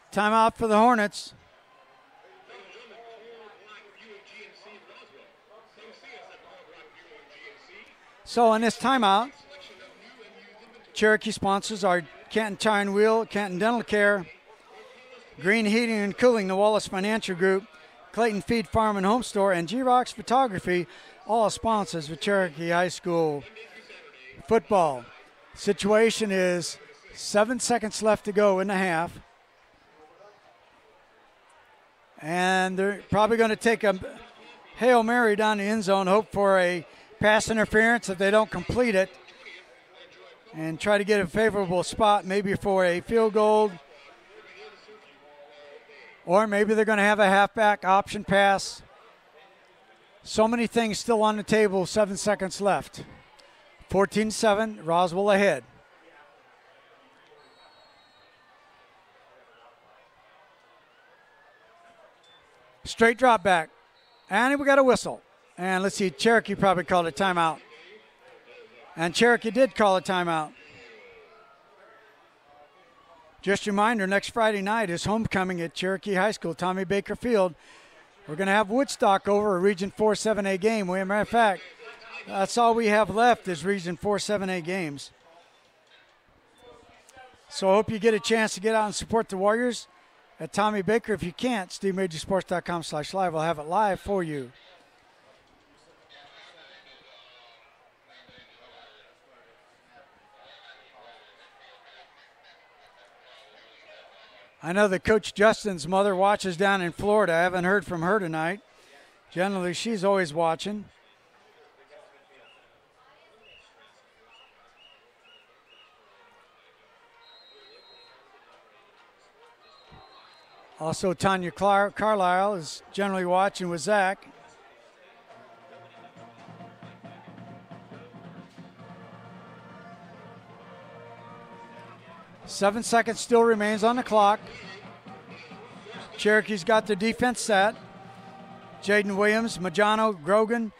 Timeout for the Hornets. So in this timeout, Cherokee sponsors are Canton Tire and Wheel, Canton Dental Care, Green Heating and Cooling, the Wallace Financial Group, Clayton Feed Farm and Home Store, and G-Rocks Photography, all sponsors of Cherokee High School football. Situation is 7 seconds left to go in the half. And they're probably going to take a Hail Mary down the end zone, hope for a pass interference if they don't complete it, and try to get a favorable spot maybe for a field goal. Or maybe they're going to have a halfback option pass. So many things still on the table, 7 seconds left. 14-7, Roswell ahead. Straight drop back. And we got a whistle. And let's see, Cherokee probably called a timeout. And Cherokee did call a timeout. Just a reminder, next Friday night is homecoming at Cherokee High School, Tommy Baker Field. We're going to have Woodstock over, a Region 4 7A game. As a matter of fact, that's all we have left is Region 4 7A games. So I hope you get a chance to get out and support the Warriors at Tommy Baker. If you can't, SteveMajorSports.com/live. I'll have it live for you. I know that Coach Justin's mother watches down in Florida. I haven't heard from her tonight. Generally, she's always watching. Also, Tanya Carlisle is generally watching with Zach. 7 seconds still remains on the clock. Cherokee's got their defense set. Jaden Williams, Majano, Grogan,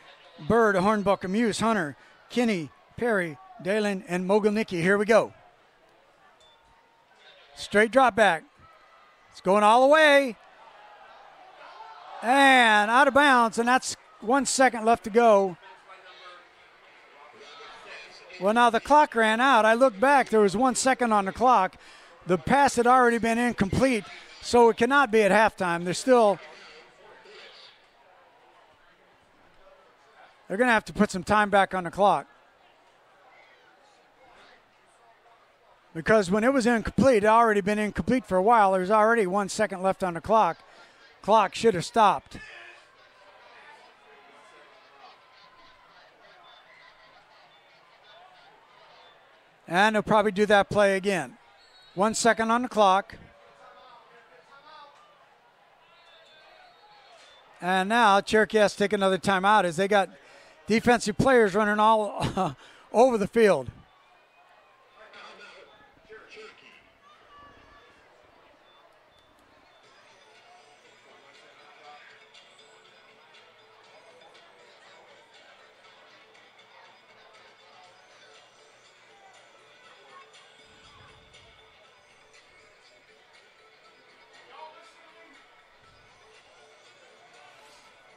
Bird, Hornbucker, Muse, Hunter, Kinney, Perry, Dalen, and Mogilnicki. Here we go. Straight drop back. It's going all the way. And out of bounds, and that's 1 second left to go. Well, now the clock ran out. I looked back. There was 1 second on the clock. The pass had already been incomplete, so it cannot be at halftime. They're going to have to put some time back on the clock. Because when it was incomplete, it had already been incomplete for a while. There's already 1 second left on the clock. Clock should have stopped. And they'll probably do that play again. 1 second on the clock. And now Cherokee has to take another timeout as they got defensive players running all over the field.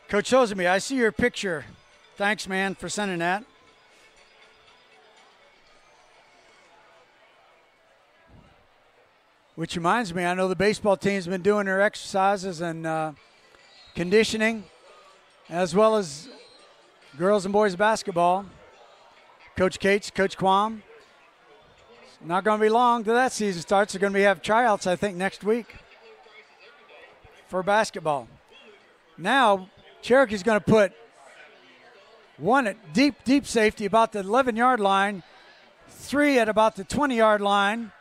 Coach Hosemy, I see your picture. Thanks, man, for sending that. Which reminds me, I know the baseball team's been doing their exercises and conditioning, as well as girls and boys basketball. Coach Cates, Coach Quam. It's not going to be long till that season starts. They're going to have tryouts, I think, next week for basketball. Now, Cherokee's going to put one at deep safety about the 11-yard line, 3 at about the 20-yard line.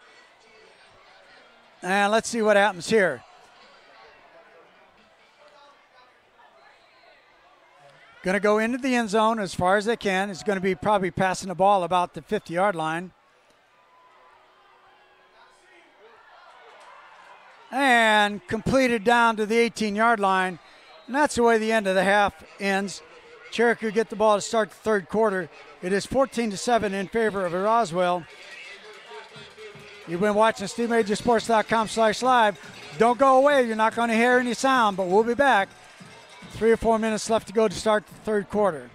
And let's see what happens here. Going to go into the end zone as far as they can. It's going to be probably passing the ball about the 50-yard line. And completed down to the 18-yard line. And that's the way the end of the half ends. Cherokee get the ball to start the third quarter. It is 14-7 in favor of Roswell. You've been watching SteveMajorSports.com/live. Don't go away. You're not going to hear any sound, but we'll be back. 3 or 4 minutes left to go to start the third quarter.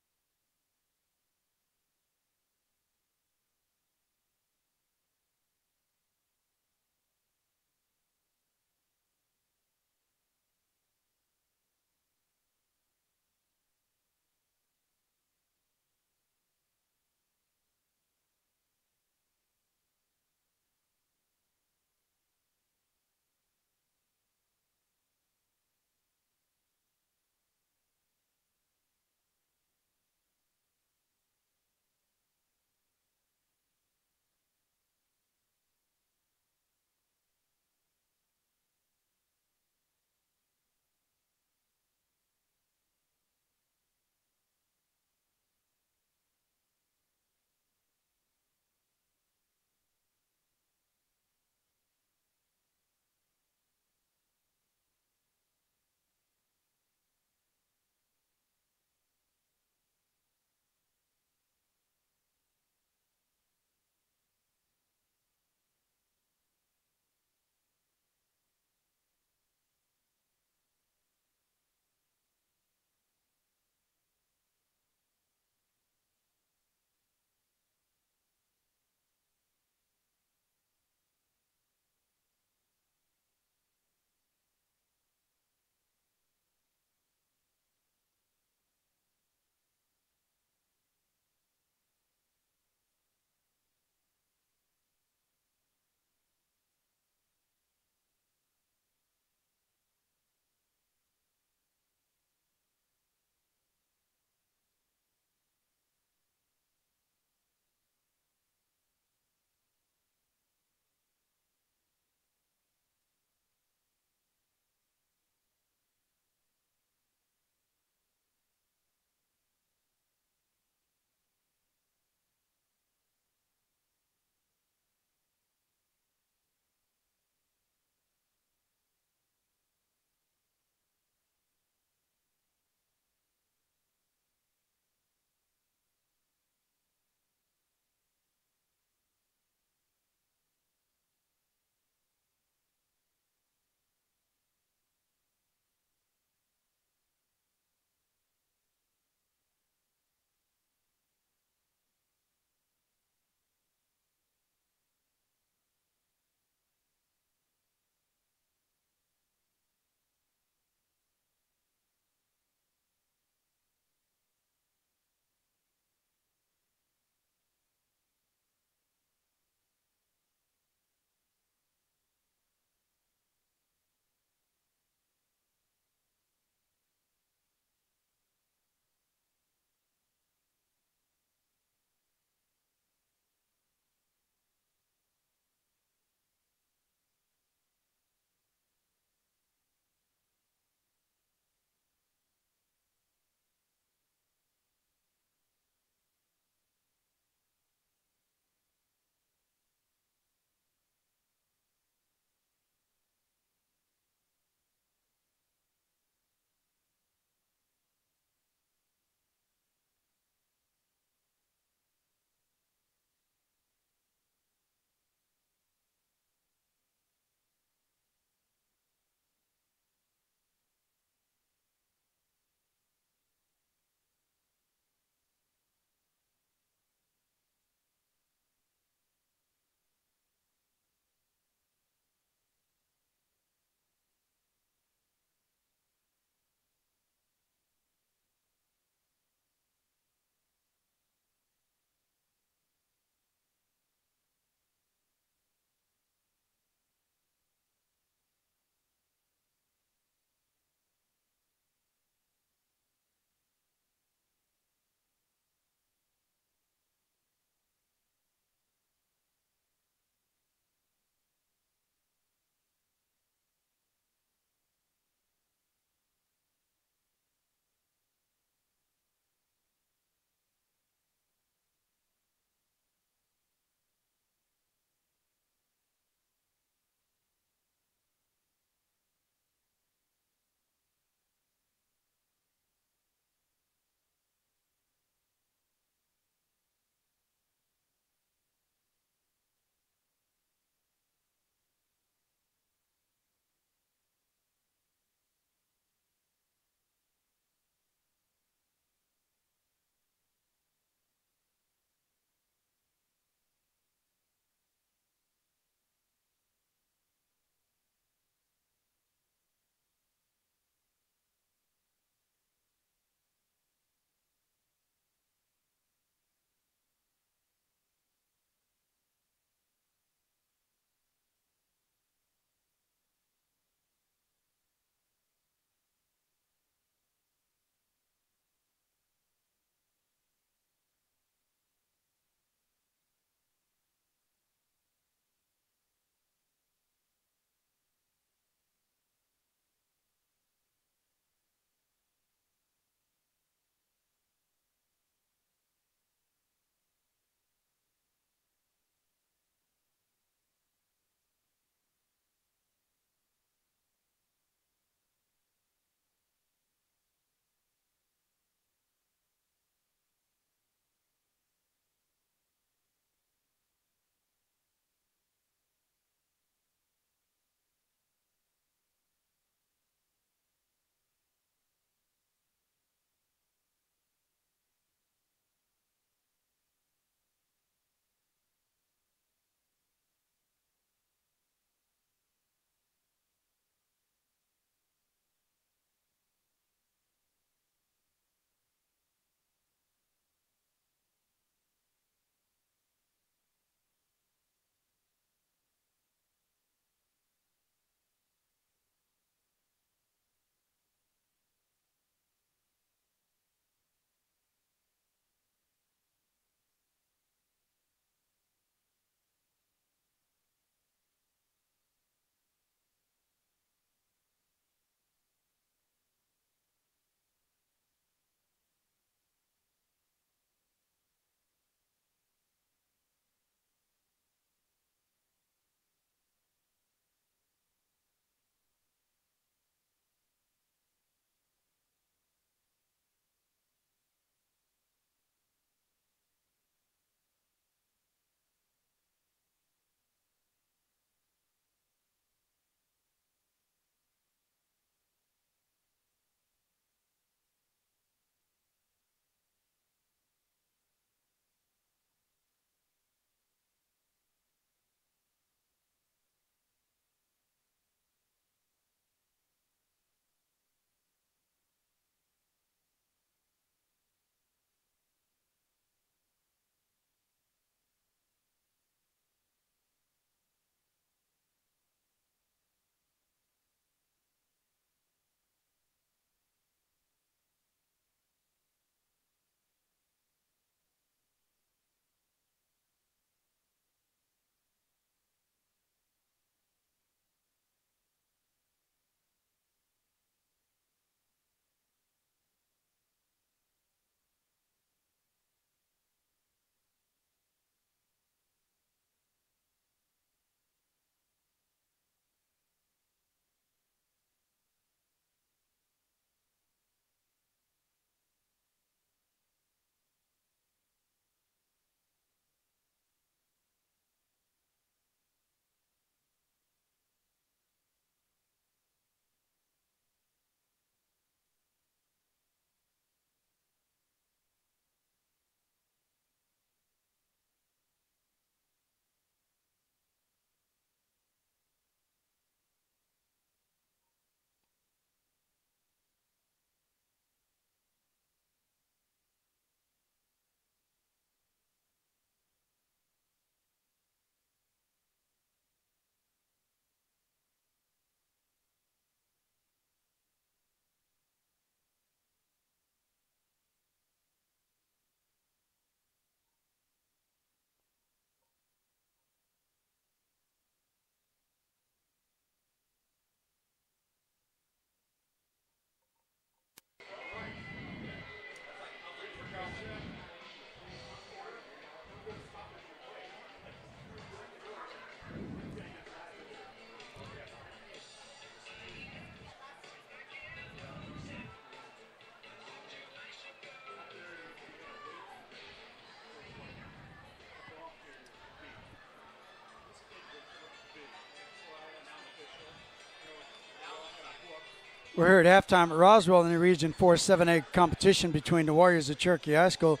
We're here at halftime at Roswell in the Region 4 7A competition between the Warriors of Cherokee High School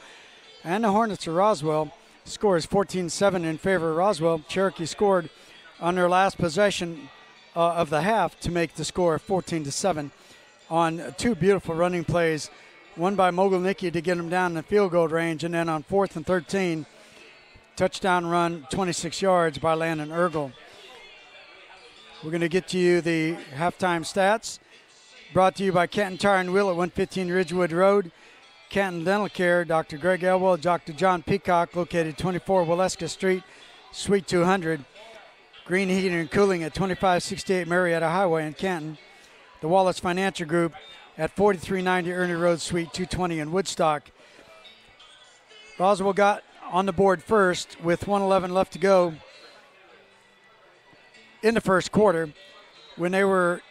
and the Hornets of Roswell. Score is 14-7 in favor of Roswell. Cherokee scored on their last possession of the half to make the score 14-7 on two beautiful running plays, one by Mogilnicki to get them down in the field goal range, and then on 4th and 13, touchdown run, 26 yards by Landon Ergel. We're going to get to you the halftime stats. Brought to you by Canton Tire and Wheel at 115 Ridgewood Road. Canton Dental Care, Dr. Greg Elwell, Dr. John Peacock, located 24 Waleska Street, Suite 200. Green Heating and Cooling at 2568 Marietta Highway in Canton. The Wallace Financial Group at 4390 Ernie Road, Suite 220 in Woodstock. Roswell got on the board first with 1:11 left to go in the first quarter when they were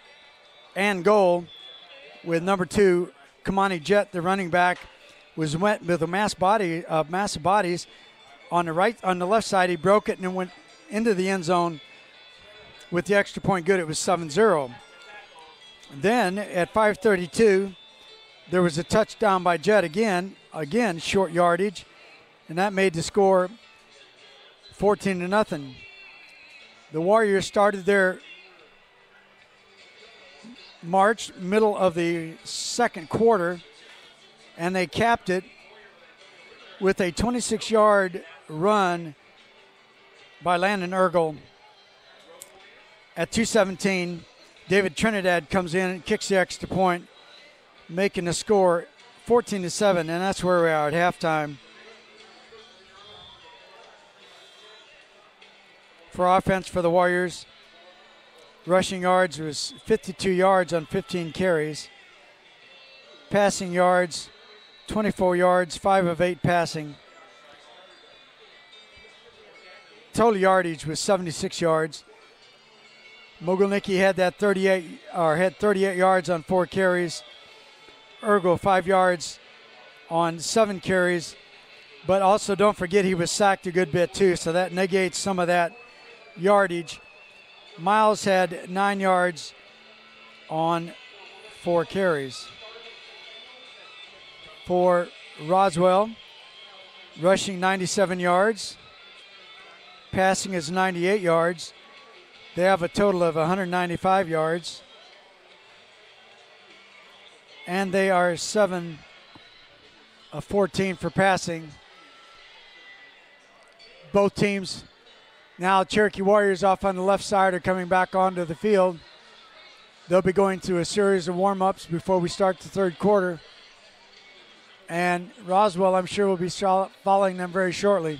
and goal with number 2, Kamani Jett, the running back, was went with a massive bodies on the left side. He broke it and then went into the end zone with the extra point good. It was 7-0. Then at 5:32, there was a touchdown by Jett again short yardage, and that made the score 14-0. The Warriors started their march middle of the second quarter, and they capped it with a 26-yard run by Landon Ergel. At 2:17, David Trinidad comes in and kicks the extra point, making the score 14-7, and that's where we are at halftime. For offense for the Warriors, rushing yards was 52 yards on 15 carries. Passing yards, 24 yards, 5 of 8 passing. Total yardage was 76 yards. Mogilnicki had 38 yards on 4 carries. Ergel 5 yards on 7 carries. But also don't forget he was sacked a good bit too, so that negates some of that yardage. Miles had 9 yards on 4 carries. For Roswell, rushing 97 yards. Passing is 98 yards. They have a total of 195 yards. And they are 7 of 14 for passing. Both teams. Now Cherokee Warriors off on the left side are coming back onto the field. They'll be going through a series of warm-ups before we start the third quarter. And Roswell, I'm sure, will be following them very shortly.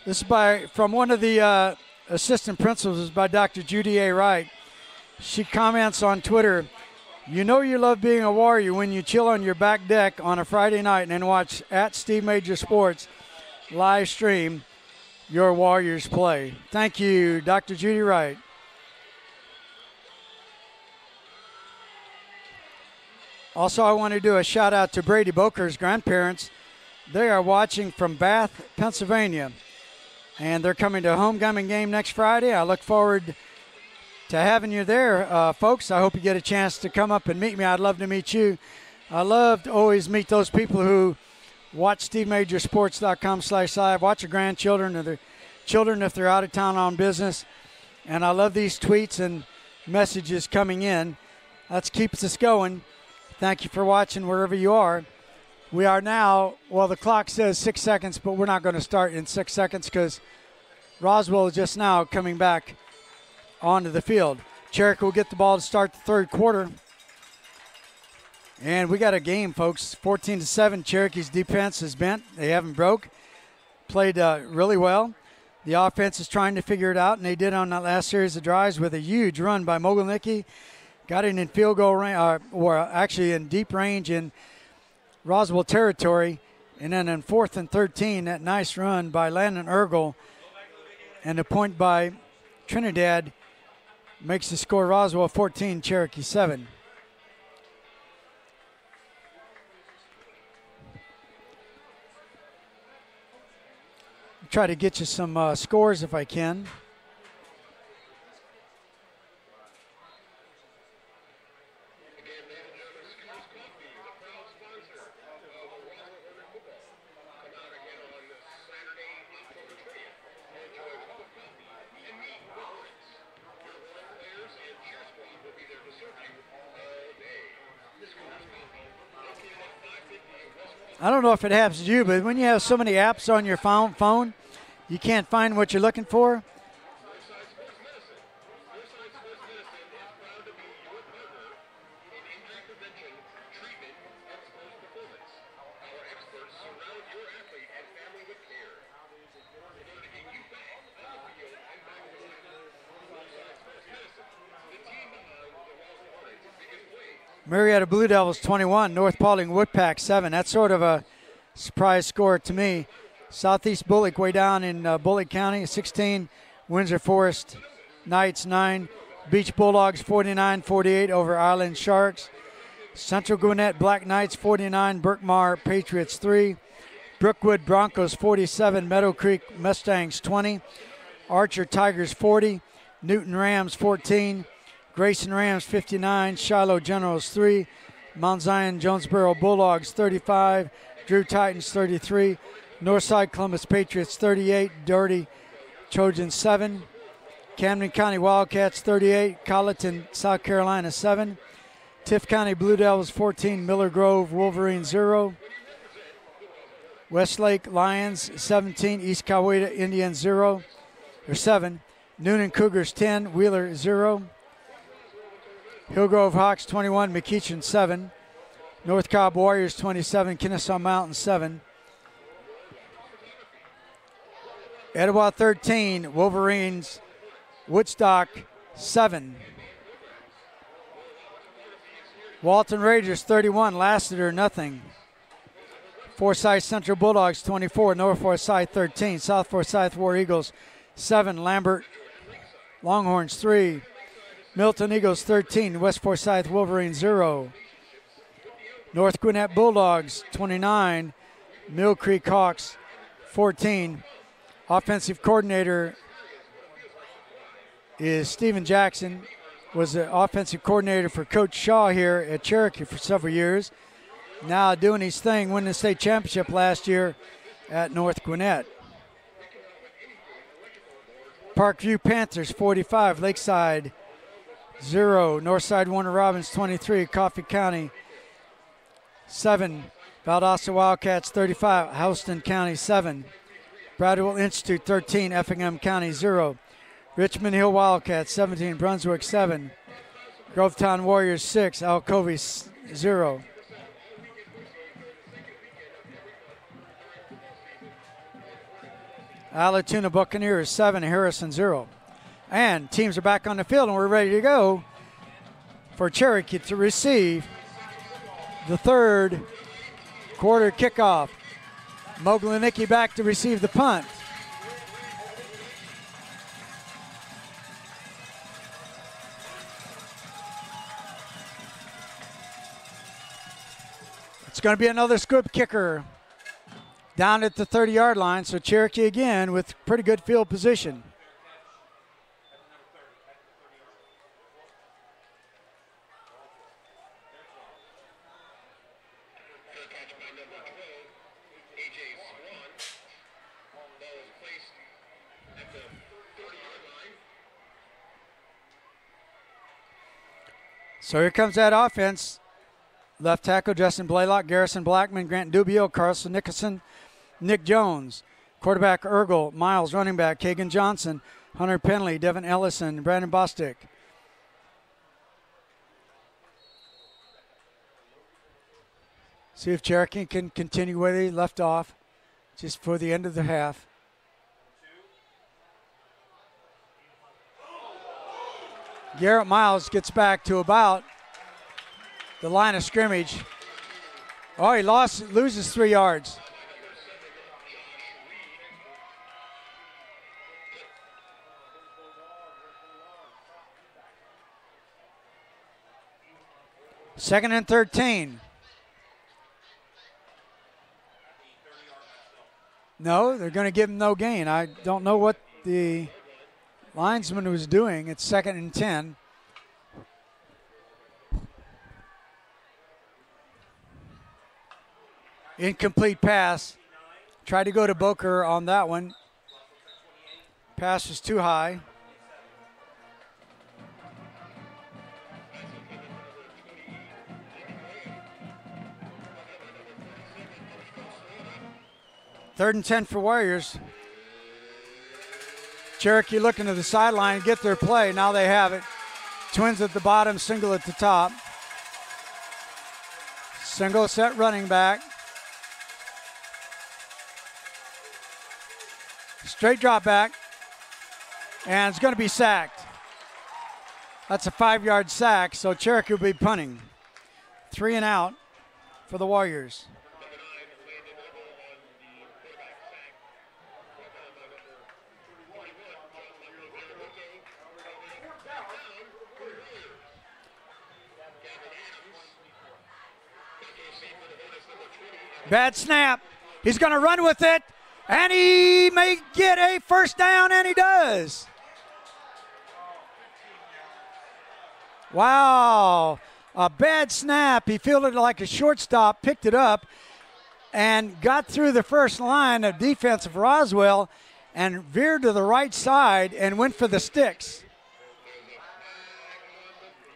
This is from one of the assistant principals, is by Dr. Judy A. Wright. She comments on Twitter, "You know you love being a Warrior when you chill on your back deck on a Friday night and watch at Steve Major Sports live stream your Warriors play." Thank you, Dr. Judy Wright. Also, I want to do a shout out to Brady Boker's grandparents. They are watching from Bath, Pennsylvania. And they're coming to a homecoming game next Friday. I look forward to having you there, folks. I hope you get a chance to come up and meet me. I'd love to meet you. I love to always meet those people who watch SteveMajorSports.com/live, watch your grandchildren or their children if they're out of town on business. And I love these tweets and messages coming in. That keeps us going. Thank you for watching wherever you are. We are now, well, the clock says 6 seconds, but we're not going to start in 6 seconds because Roswell is just now coming back onto the field. Cherokee will get the ball to start the third quarter. And we got a game, folks. 14-7. Cherokee's defense is bent. They haven't broke. Played really well. The offense is trying to figure it out, and they did on that last series of drives with a huge run by Mogilnicki. Got it in field goal range, or actually in deep range in Roswell territory. And then in 4th and 13, that nice run by Landon Ergel and a point by Trinidad makes the score Roswell 14, Cherokee 7. try to get you some scores if I can. I don't know if it happens to you, but when you have so many apps on your phone, you can't find what you're looking for. Marietta Blue Devils 21, North Paulding Woodpack 7. That's sort of a surprise score to me. Southeast Bullock way down in Bullock County 16, Windsor Forest Knights 9, Beach Bulldogs 49-48 over Island Sharks. Central Gwinnett Black Knights 49, Berkmar Patriots 3, Brookwood Broncos 47, Meadow Creek Mustangs 20, Archer Tigers 40, Newton Rams 14, Grayson Rams 59, Shiloh Generals 3, Mount Zion Jonesboro Bulldogs 35, Drew Titans 33, Northside Columbus Patriots 38, Doherty Trojans 7, Camden County Wildcats 38, Colleton South Carolina 7, Tiff County Blue Devils 14, Miller Grove Wolverines 0, Westlake Lions 17, East Coweta Indians 7, Noonan Cougars 10, Wheeler 0, Hillgrove Hawks 21, McEachin 7, North Cobb Warriors 27, Kennesaw Mountain 7, Etowah 13, Wolverines Woodstock 7, Walton Rangers 31, Lassiter nothing, Forsyth Central Bulldogs 24, North Forsyth 13, South Forsyth War Eagles 7, Lambert Longhorns 3, Milton Eagles 13, West Forsyth Wolverines 0, North Gwinnett Bulldogs 29, Mill Creek Hawks 14. Offensive coordinator is Steven Jackson, was the offensive coordinator for Coach Shaw here at Cherokee for several years. Now doing his thing, winning the state championship last year at North Gwinnett. Parkview Panthers 45, Lakeside 0, Northside Warner Robins 23, Coffee County 7, Valdosta Wildcats 35, Houston County 7, Bradwell Institute 13, Effingham County 0, Richmond Hill Wildcats 17, Brunswick 7, Grovetown Warriors 6, Alcovey 0. Allatoona Buccaneers 7, Harrison 0. And teams are back on the field, and we're ready to go for Cherokee to receive the third quarter kickoff. Moglanicki back to receive the punt. It's going to be another scoop kicker down at the 30-yard line, so Cherokee again with pretty good field position. So here comes that offense. Left tackle, Justin Blaylock, Garrison Blackman, Grant Dubio, Carlson Nicholson, Nick Jones. Quarterback, Ergel, Miles. Running back, Kagan Johnson, Hunter Penley, Devin Ellison, Brandon Bostick. See if Cherokee can continue where they left off just for the end of the half. Garrett Miles gets back to about the line of scrimmage. Oh, he loses 3 yards. Second and 13. No, they're going to give him no gain. I don't know what the linesman was doing. It's 2nd and 10. Incomplete pass. Tried to go to Boker on that one. Pass was too high. Third and 10 for Warriors. Cherokee looking to the sideline, get their play. Now they have it. Twins at the bottom, single at the top. Single set running back. Straight drop back. And it's going to be sacked. That's a 5-yard sack, so Cherokee will be punting. 3 and out for the Warriors. Bad snap. He's going to run with it, and he may get a first down, and he does. Wow. A bad snap. He fielded it like a shortstop, picked it up, and got through the first line of defense of Roswell and veered to the right side and went for the sticks.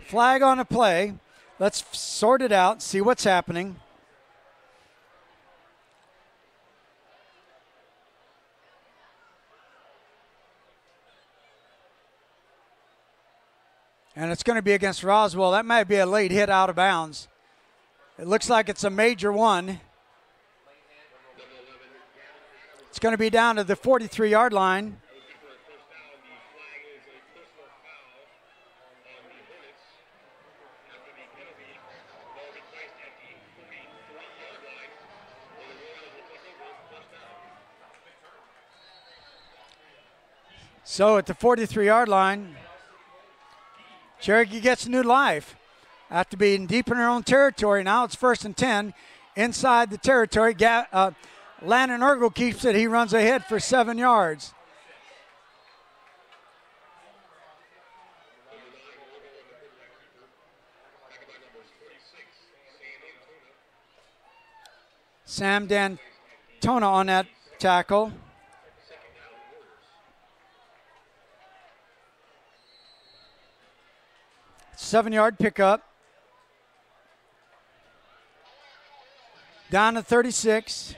Flag on the play. Let's sort it out, see what's happening. And it's going to be against Roswell. That might be a late hit out of bounds. It looks like it's a major one. It's going to be down to the 43-yard line. So at the 43-yard line, Cherokee gets a new life. After being deep in their own territory, now it's 1st and 10 inside the territory. Landon Ergel keeps it. He runs ahead for 7 yards. Sam D'Antona on that tackle. Seven-yard pickup. Down to 36.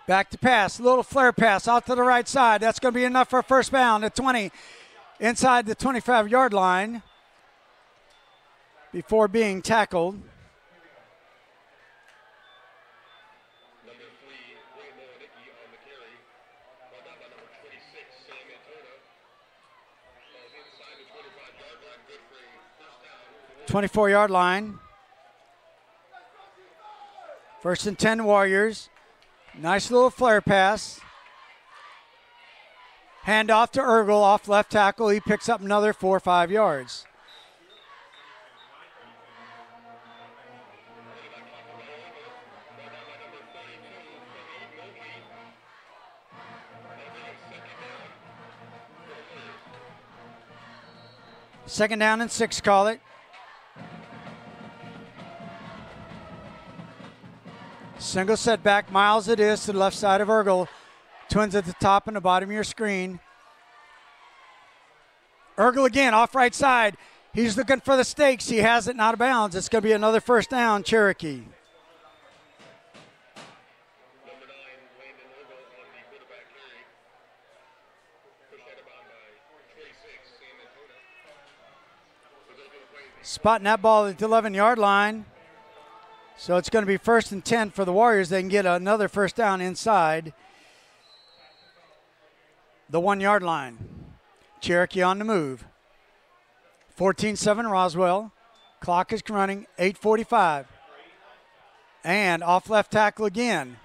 Back to pass. A little flare pass out to the right side. That's going to be enough for a first down at 20 inside the 25-yard line before being tackled. .24-yard line. 1st and 10 Warriors. Nice little flare pass. Hand off to Ergel off left tackle. He picks up another 4 or 5 yards. Second down and 6, call it. Single setback, Miles it is to the left side of Ergel. Twins at the top and the bottom of your screen. Ergel again, off right side. He's looking for the stakes. He has it, not out of bounds. It's going to be another first down, Cherokee. Spotting that ball at the 11-yard line. So it's going to be 1st and 10 for the Warriors. They can get another first down inside the 1-yard line. Cherokee on the move. 14-7 Roswell. Clock is running, 8:45. And off left tackle again.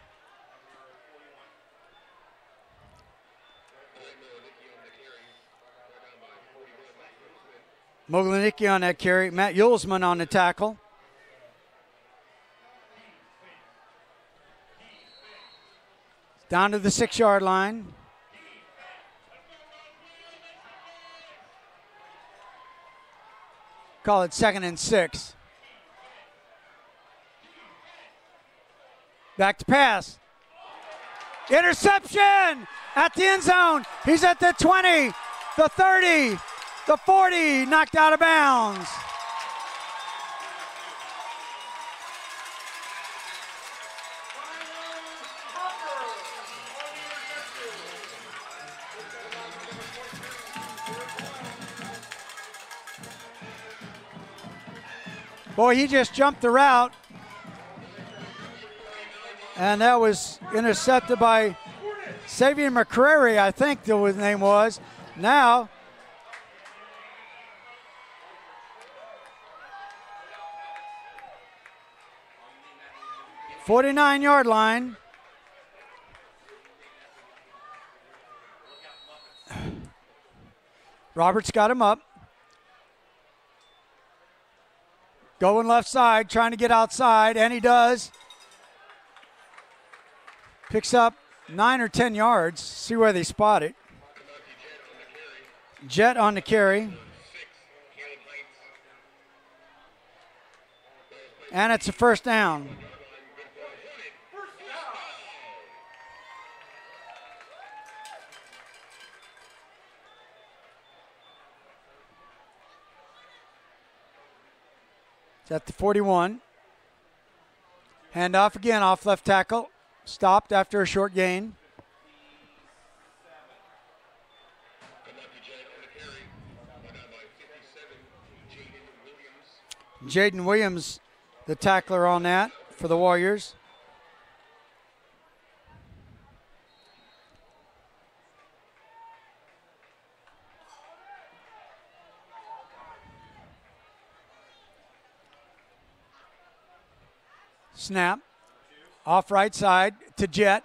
Moglanicki on that carry. Matt Yulesman on the tackle. Down to the 6-yard line. Call it 2nd and 6. Back to pass. Interception at the end zone. He's at the 20, the 30, the 40, knocked out of bounds. Boy, he just jumped the route. And that was intercepted by Xavier McCrary, I think the name was. Now, '49-yard line. Roberts got him up. Going left side, trying to get outside, and he does. Picks up 9 or 10 yards. See where they spot it. Jet on the carry. And it's a first down. It's at the 41. Handoff again off left tackle. Stopped after a short gain. Jaden Williams, the tackler on that for the Warriors. Snap. Off right side to Jet.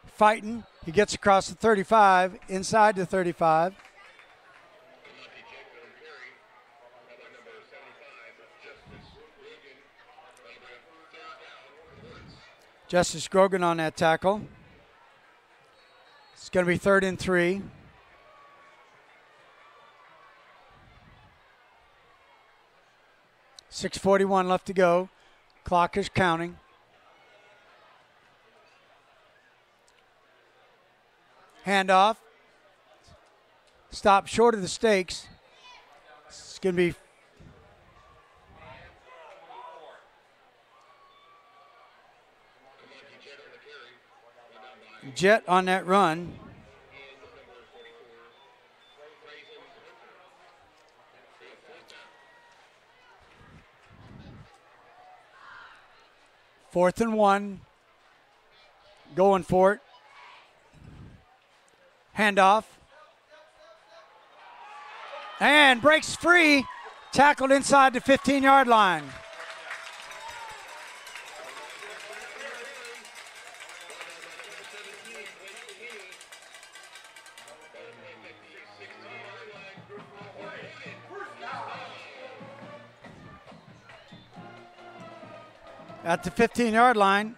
Fighting. He gets across the 35, inside the 35. Justice Grogan on that tackle. It's going to be 3rd and 3. .641 left to go. Clock is counting. Handoff. Stop short of the stakes. It's going to be Jet on that run. Fourth and 1. Going for it. Handoff. And breaks free. Tackled inside the 15-yard line. At the 15-yard line.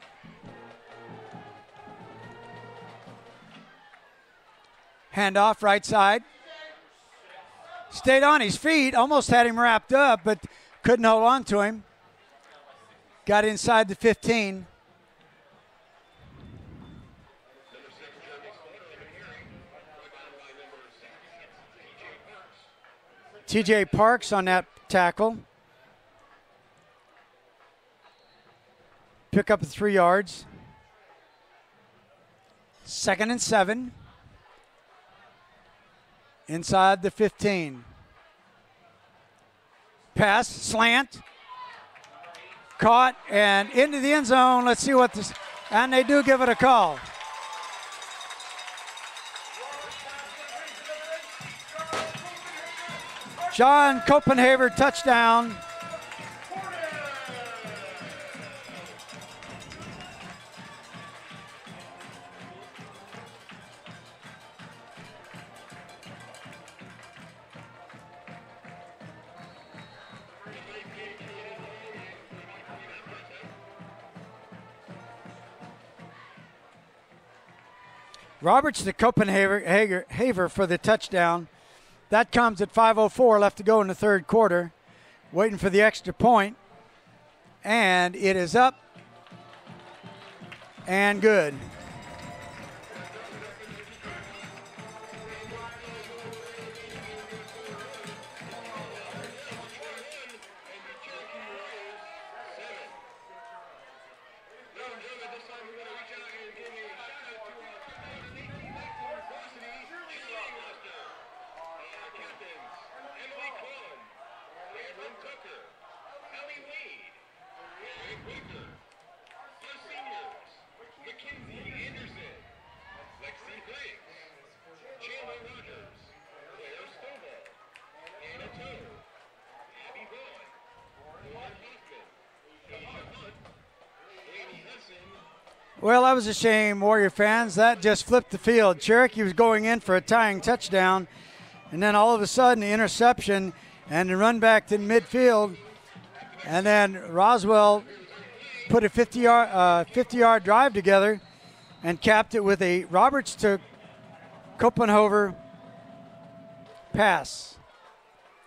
Handoff right side. Stayed on his feet. Almost had him wrapped up, but couldn't hold on to him. Got inside the 15. TJ Parks on that tackle. Pick up 3 yards. 2nd and 7. Inside the 15. Pass, slant. Caught and into the end zone. Let's see what this, and they do give it a call. John Copenhaver, touchdown. Roberts to Copenhaver for the touchdown. That comes at 5:04 left to go in the third quarter. Waiting for the extra point. And it is up and good. Well, that was a shame, Warrior fans. That just flipped the field. Cherokee was going in for a tying touchdown, and then all of a sudden the interception and the run back to midfield, and then Roswell put a 50-yard drive together and capped it with a Roberts to Copenhaver pass.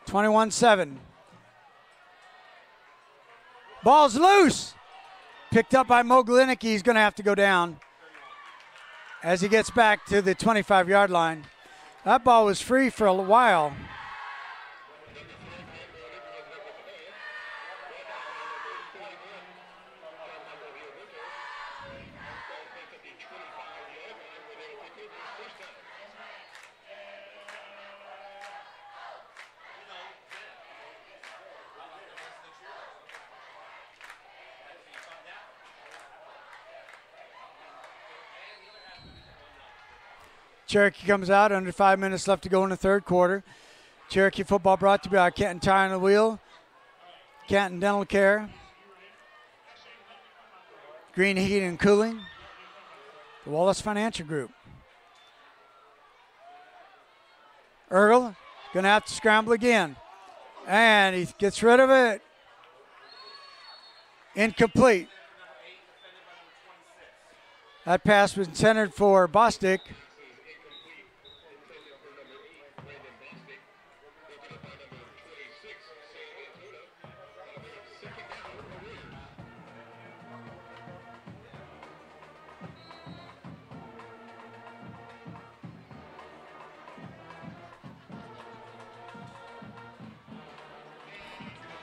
21-7. Ball's loose. Picked up by Moglenicki. He's going to have to go down as he gets back to the 25-yard line. That ball was free for a while. Cherokee comes out, under 5 minutes left to go in the third quarter. Cherokee football brought to you by Canton Tire and the Wheel, Canton Dental Care, Green Heat and Cooling, the Wallace Financial Group. Ergel going to have to scramble again, and he gets rid of it. Incomplete. That pass was intended for Bostic.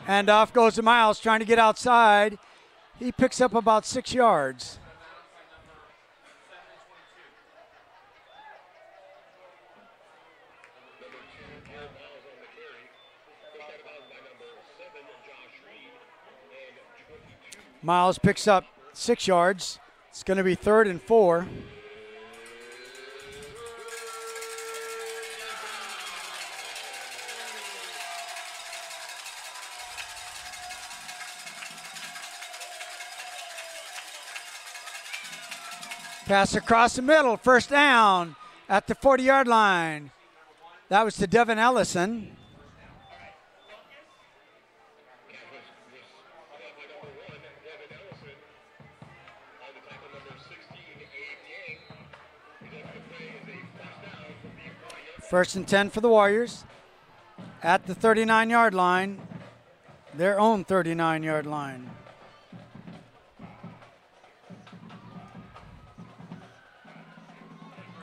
And off goes to Miles, trying to get outside. He picks up about 6 yards. Miles picks up 6 yards. It's going to be 3rd and 4. Pass across the middle, first down at the 40-yard line. That was to Devin Ellison. First and 10 for the Warriors at the 39-yard line, their own 39-yard line.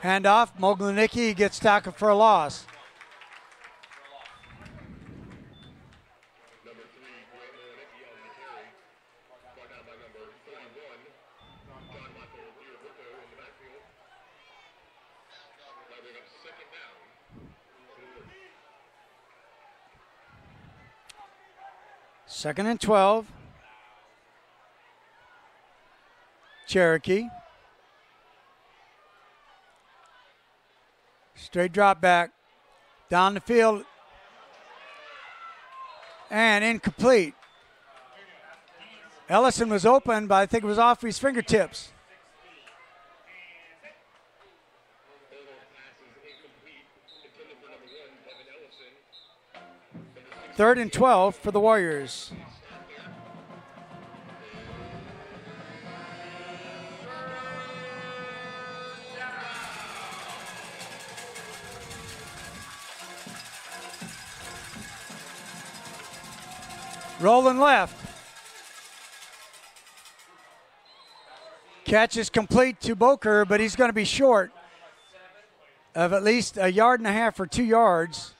Handoff, Moglenicki gets tackled for a loss. Second and 12. Cherokee. Straight drop back, down the field, and incomplete. Ellison was open, but I think it was off his fingertips. Third and 12 for the Warriors. Rolling left. Catch is complete to Boker, but he's going to be short of at least 1.5 yards or 2 yards.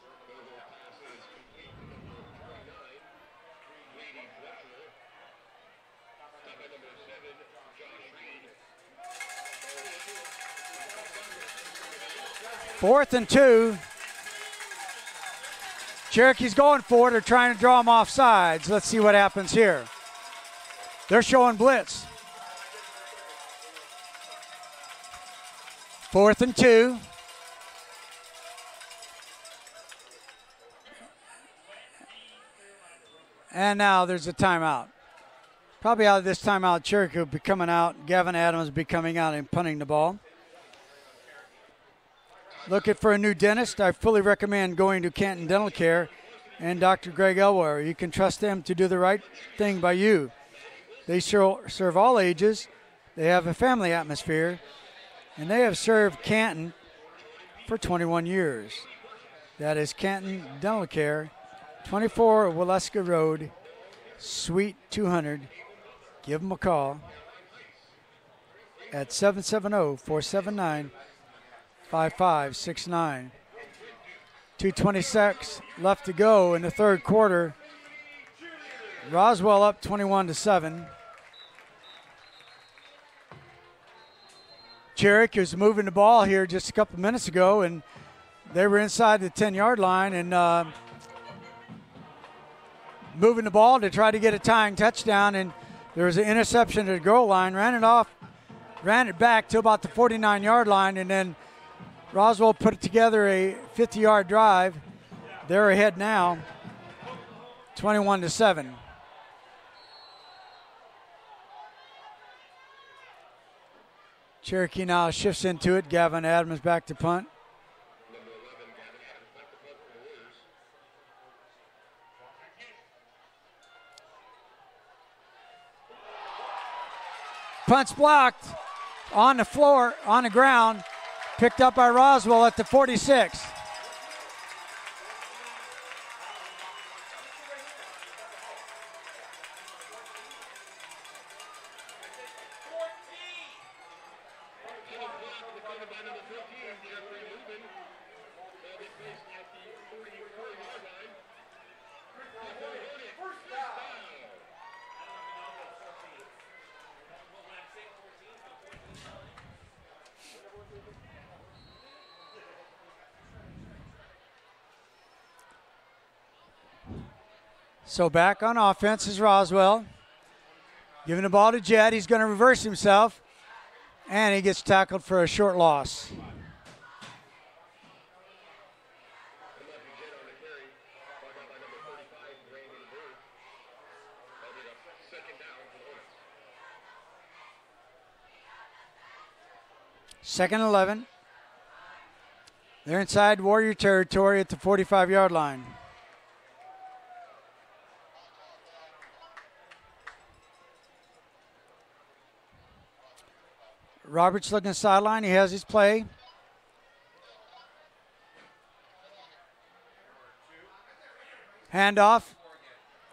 Fourth and 2. Cherokee's going for it. They're trying to draw him off sides. Let's see what happens here. They're showing blitz. 4th and 2. And now there's a timeout. Probably out of this timeout, Cherokee will be coming out. Gavin Adams will be coming out and punting the ball. Looking for a new dentist? I fully recommend going to Canton Dental Care and Dr. Greg Elware. You can trust them to do the right thing by you. They serve all ages. They have a family atmosphere, and they have served Canton for 21 years. That is Canton Dental Care, 24 Waleska Road, Suite 200. Give them a call at 770-479-5569. 2:26 left to go in the third quarter. Roswell up 21-7. Cherokee was moving the ball here just a couple minutes ago, and they were inside the 10-yard line and moving the ball to try to get a tying touchdown, and there was an interception at the goal line, ran it back to about the 49-yard line, and then Roswell put together a 50-yard drive. They're ahead now, 21-7. Cherokee now shifts into it. Gavin Adams back to punt. Punt's blocked on the floor, on the ground. Picked up by Roswell at the 46. So back on offense is Roswell. Giving the ball to Jed. He's going to reverse himself. And he gets tackled for a short loss. Second 11. They're inside Warrior territory at the 45-yard line. Roberts looking sideline. He has his play. Handoff.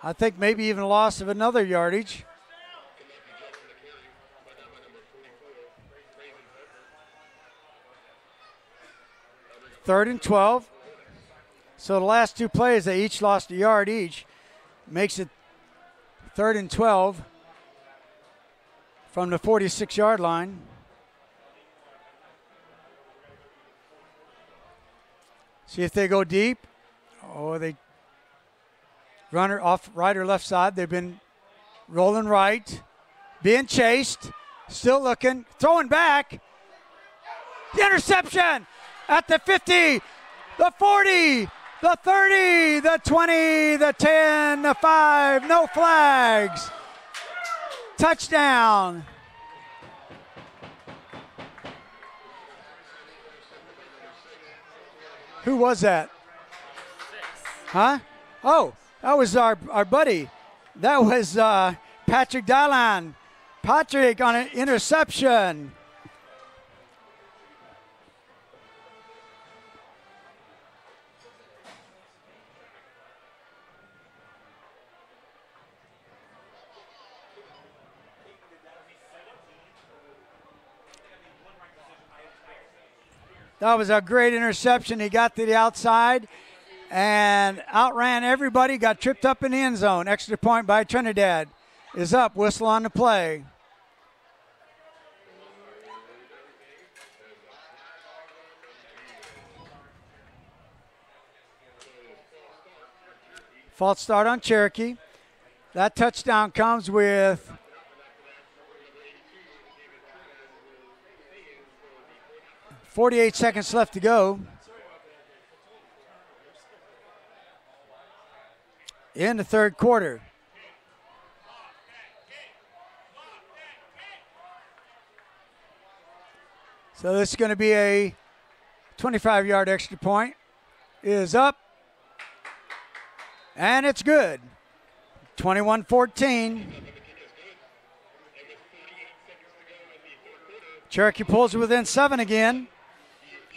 I think maybe even a loss of another yardage. Third and 12. So the last two plays, they each lost a yard each. Makes it 3rd and 12 from the 46-yard line. See if they go deep. Oh, they runner off right or left side. They've been rolling right. Being chased. Still looking. Throwing back. The interception at the 50, the 40, the 30, the 20, the 10, the 5. No flags. Touchdown. Who was that? Huh? Oh, that was our buddy. That was Patrick Dylan. Patrick on an interception. That was a great interception. He got to the outside and outran everybody, got tripped up in the end zone. Extra point by Trinidad is up. Whistle on the play. False start on Cherokee. That touchdown comes with 48 seconds left to go in the third quarter. So this is going to be a 25-yard extra point. Is up. And it's good. 21-14. Cherokee pulls within 7 again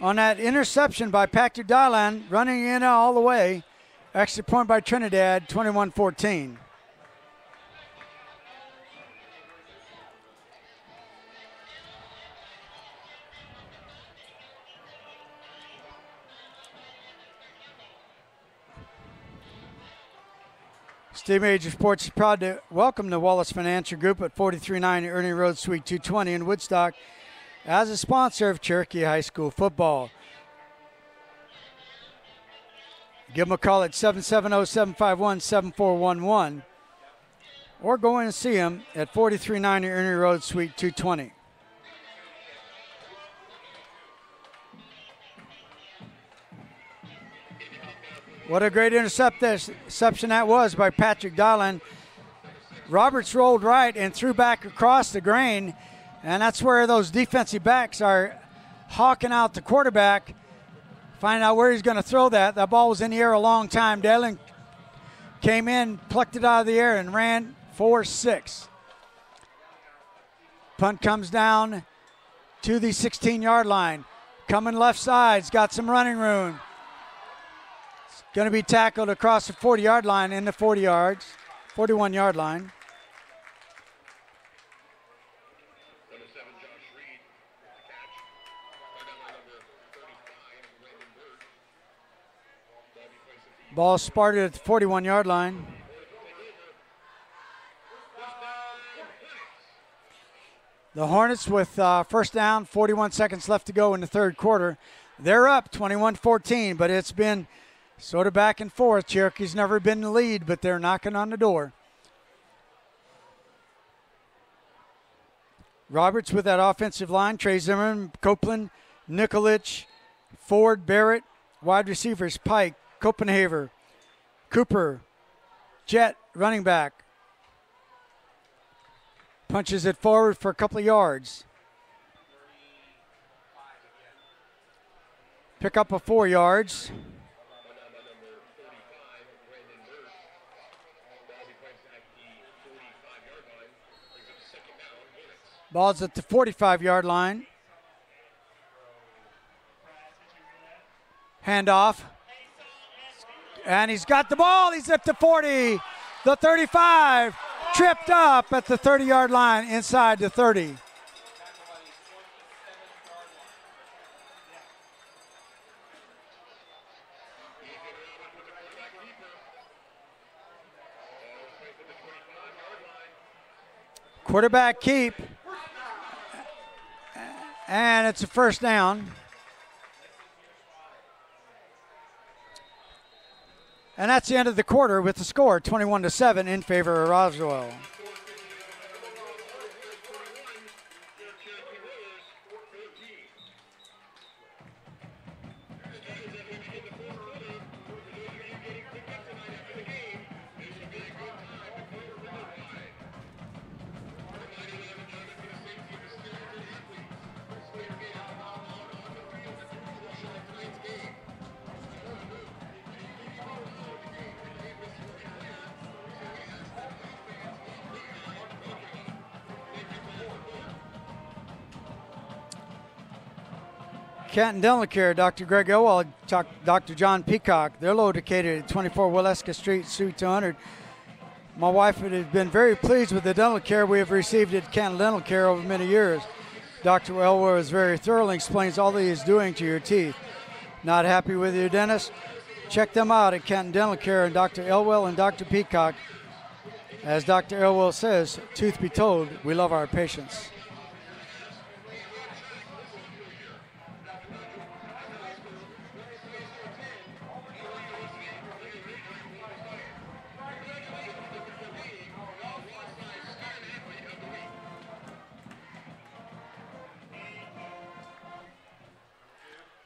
on that interception by Patrick Dylan, running in all the way. Extra point by Trinidad, 21-14. Steve Major Sports is proud to welcome the Wallace Financial Group at 4390 Ernie Road, Suite 220 in Woodstock as a sponsor of Cherokee High School football. Give them a call at 770-751-7411 or go in and see them at 4390 Ernie Road, Suite 220. What a great interception that was by Patrick Dylan. Roberts rolled right and threw back across the grain, and that's where those defensive backs are hawking out the quarterback, finding out where he's going to throw that. That ball was in the air a long time. Dylan came in, plucked it out of the air, and ran 4-6. Punt comes down to the 16-yard line. Coming left side's got some running room. Going to be tackled across the 40-yard line in the 41-yard line. Ball spotted at the 41-yard line. The Hornets with first down, 41 seconds left to go in the third quarter. They're up 21-14, but it's been sort of back and forth. Cherokee's never been in the lead, but they're knocking on the door. Roberts with that offensive line. Trey Zimmerman, Copeland, Nikolic, Ford, Barrett. Wide receivers, Pike, Copenhaver, Cooper, Jet, running back. Punches it forward for a couple of yards. Pick up a 4 yards. Ball's at the 45-yard line. Handoff. And he's got the ball. He's at the 40, the 35. Tripped up at the 30-yard line inside the 30. Quarterback keep. And it's a first down. And that's the end of the quarter with the score 21-7 in favor of Roswell. Canton Dental Care, Dr. Greg Elwell, Dr. John Peacock. They're located at 24 Waleska Street, Suite 200. My wife has been very pleased with the dental care we have received at Canton Dental Care over many years. Dr. Elwell is very thorough and explains all that he is doing to your teeth. Not happy with your dentist? Check them out at Canton Dental Care and Dr. Elwell and Dr. Peacock. As Dr. Elwell says, truth be told, we love our patients.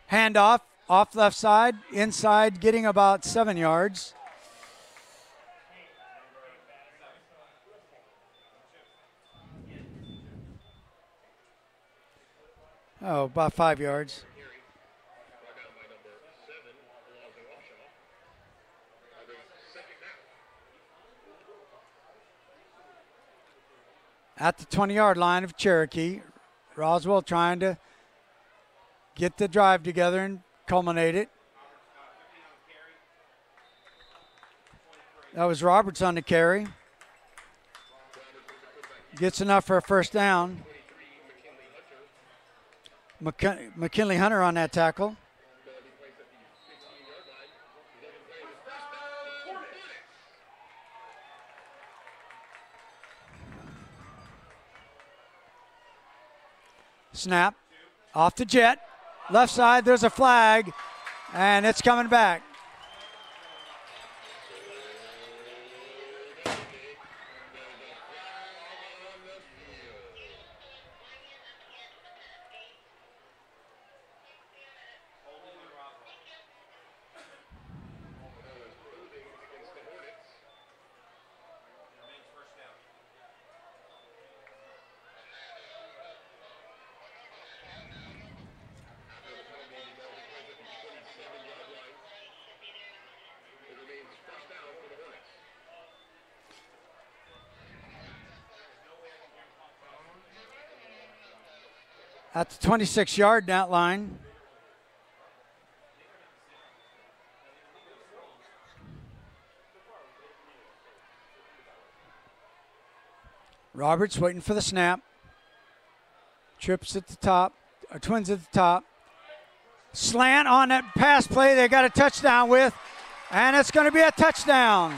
Handoff, off left side, inside, getting about 7 yards. Oh, about 5 yards. At the 20-yard line of Cherokee, Roswell trying to get the drive together and culminate it. That was Roberts on the carry. Gets enough for a first down. McKinley Hunter on that tackle. Snap. Off the jet. Left side, there's a flag, and it's coming back. At the 26-yard line. Roberts waiting for the snap. Trips at the top, Twins at the top. Slant on that pass play they got a touchdown with, and it's going to be a touchdown.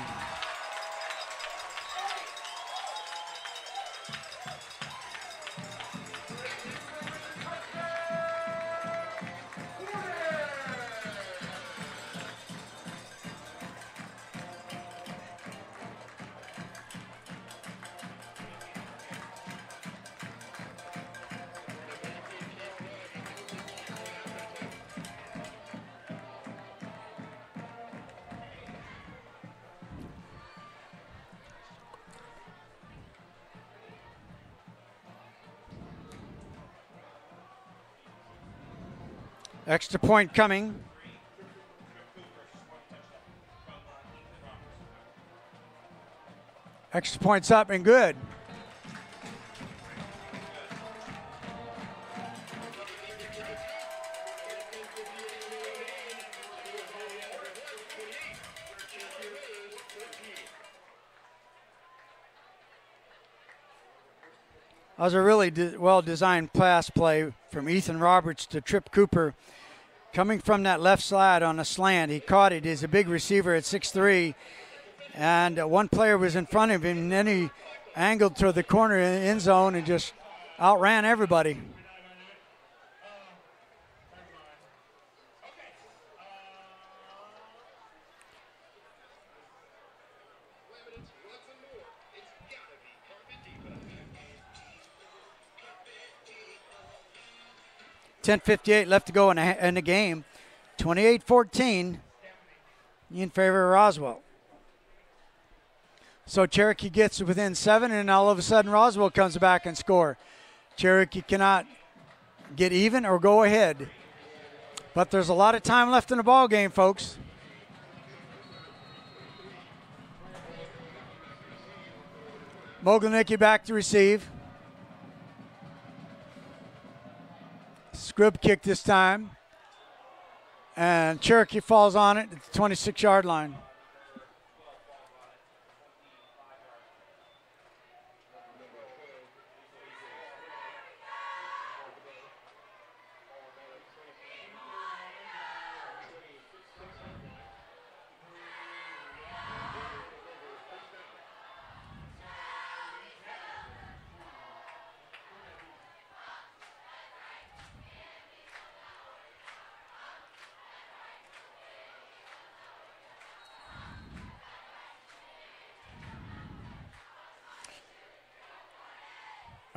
Extra point coming. Extra points up and good. That was a really well-designed pass play from Ethan Roberts to Trip Cooper. Coming from that left side on a slant, he caught it. He's a big receiver at 6'3", and one player was in front of him, and then he angled to the corner in the end zone and just outran everybody. .58 left to go in the game. 28-14 in favor of Roswell. So Cherokee gets within 7, and all of a sudden Roswell comes back and score. Cherokee cannot get even or go ahead. But there's a lot of time left in the ball game, folks. Mogilnicki back to receive. Scribb kick this time. And Cherokee falls on it at the 26-yard line.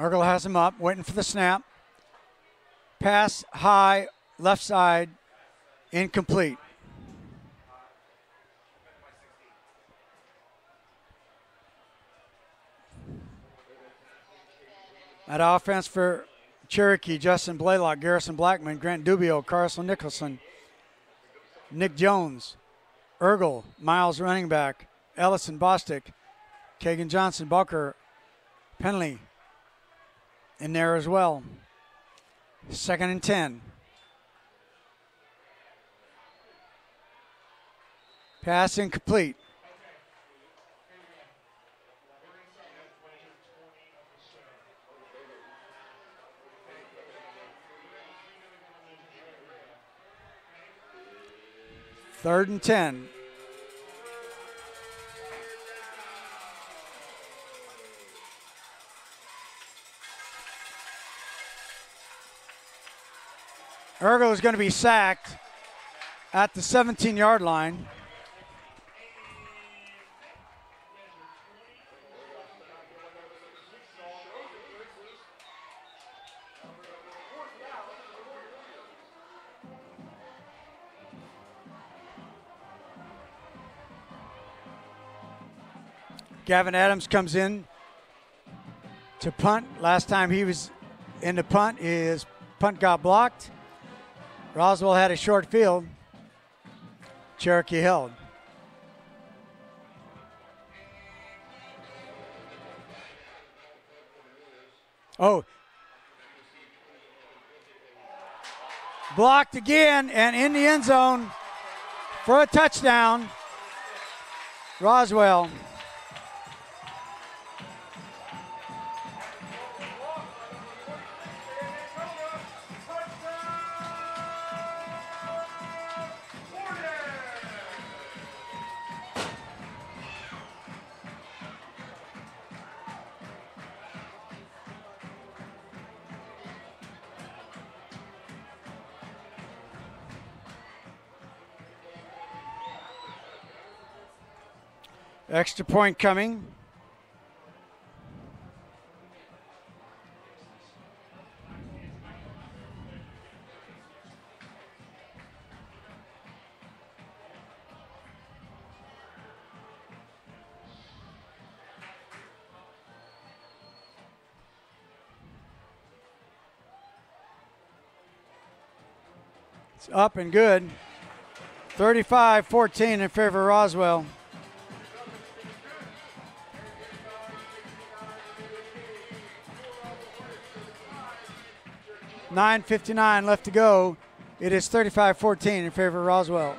Ergel has him up, waiting for the snap. Pass high, left side, incomplete. At offense for Cherokee, Justin Blaylock, Garrison Blackman, Grant Dubio, Carson Nicholson, Nick Jones, Ergel, Miles running back, Ellison Bostic, Kagan Johnson, Bucker, Penley in there as well. 2nd and 10. Pass incomplete. Third and 10. Ergel is going to be sacked at the 17-yard line. Gavin Adams comes in to punt. Last time he was in the punt, his punt got blocked. Roswell had a short field. Cherokee held. Oh. Blocked again and in the end zone for a touchdown. Roswell. Extra point coming. It's up and good. 35-14 in favor of Roswell. .59 left to go. It is 35-14 in favor of Roswell.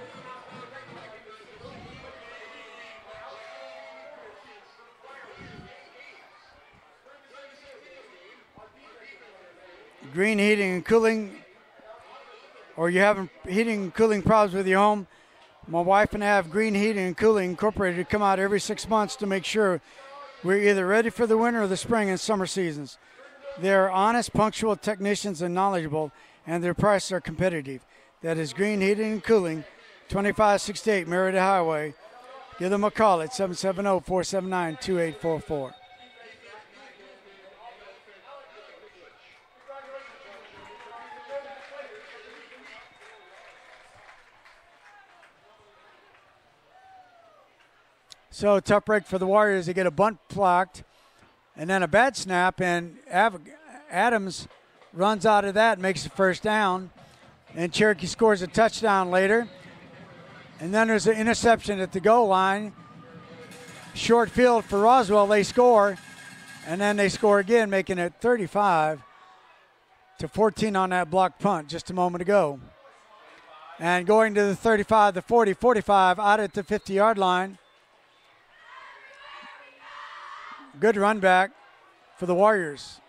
Green Heating and Cooling, or you're having heating and cooling problems with your home, my wife and I have Green Heating and Cooling Incorporated to come out every 6 months to make sure we're either ready for the winter or the spring and summer seasons. They're honest, punctual technicians and knowledgeable, and their prices are competitive. That is Green Heating and Cooling, 2568 Merida Highway. Give them a call at 770-479-2844. So tough break for the Warriors. They get a bunt blocked and then a bad snap, and Adams runs out of that and makes the first down. And Cherokee scores a touchdown later. And then there's an interception at the goal line. Short field for Roswell. They score. And then they score again, making it 35-14 on that blocked punt just a moment ago. And going to the 35, the 40, 45, out at the 50-yard line. Good run back for the Warriors.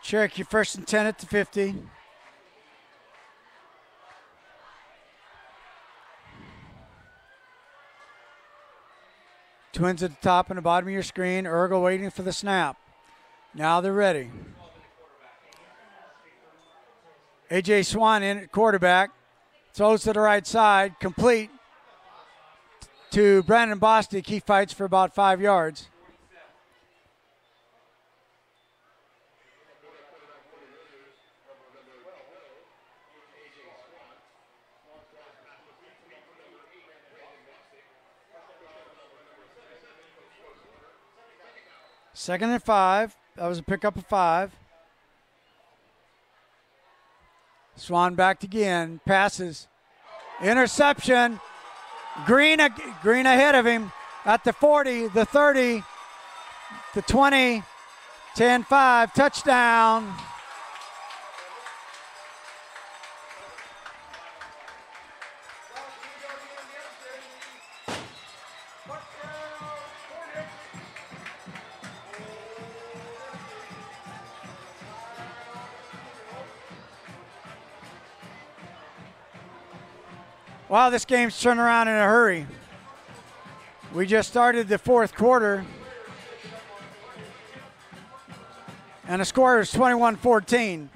Cherokee 1st and 10 at the 50. Twins at the top and the bottom of your screen. Urgel waiting for the snap. Now they're ready. A.J. Swan in at quarterback. Throws to the right side. Complete to Brandon Bostic. He fights for about 5 yards. Second and 5. That was a pickup of 5. Swan back again. Passes. Interception. Green ahead of him at the 40, the 30, the 20, 10-5. Touchdown. Wow, this game's turned around in a hurry. We just started the fourth quarter. And the score is 21-14.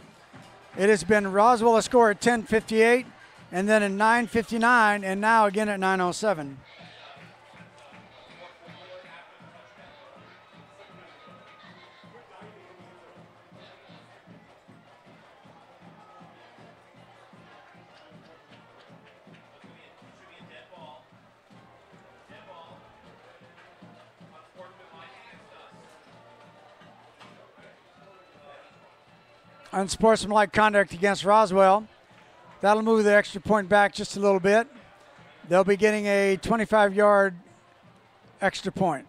It has been Roswell a score at 10:58, and then at 9:59, and now again at 9:07. Unsportsmanlike conduct against Roswell. That'll move the extra point back just a little bit. They'll be getting a 25-yard extra point.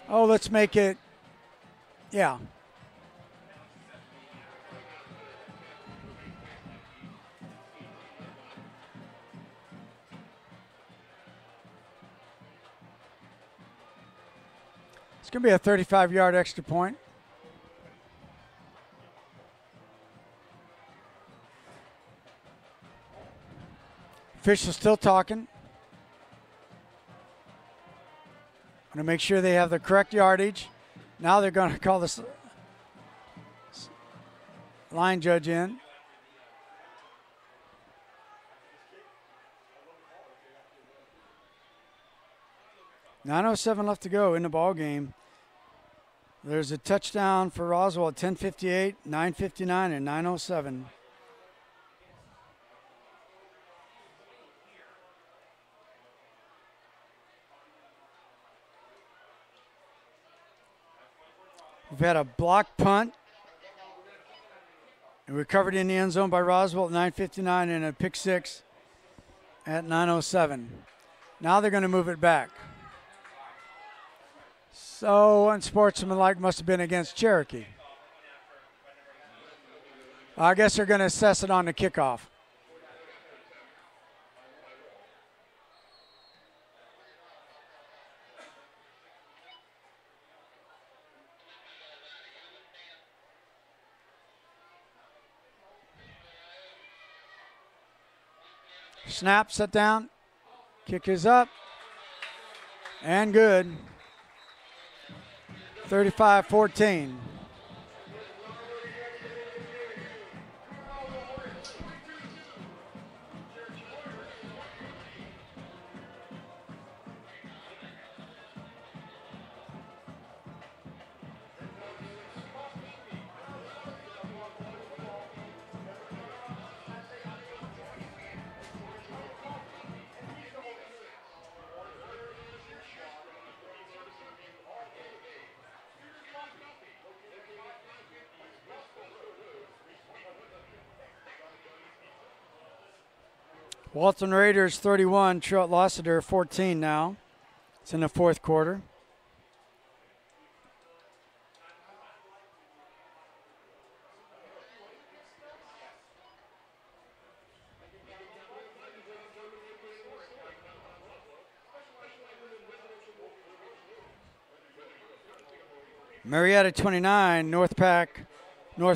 Oh, let's make it, yeah. It's going to be a 35-yard extra point. Officials still talking. Going to make sure they have the correct yardage. Now they're going to call this line judge in. .907 left to go in the ball game. There's a touchdown for Roswell at 10:58, 9:59, and 9:07. We've had a block punt and recovered in the end zone by Roswell at 9:59 and a pick six at 9:07. Now they're going to move it back. So unsportsmanlike must have been against Cherokee. I guess they're going to assess it on the kickoff. Snap, set down. Kick is up. And good. 35-14. Walton Raiders 31, Trot Lassiter 14 now. It's in the fourth quarter. Marietta 29, North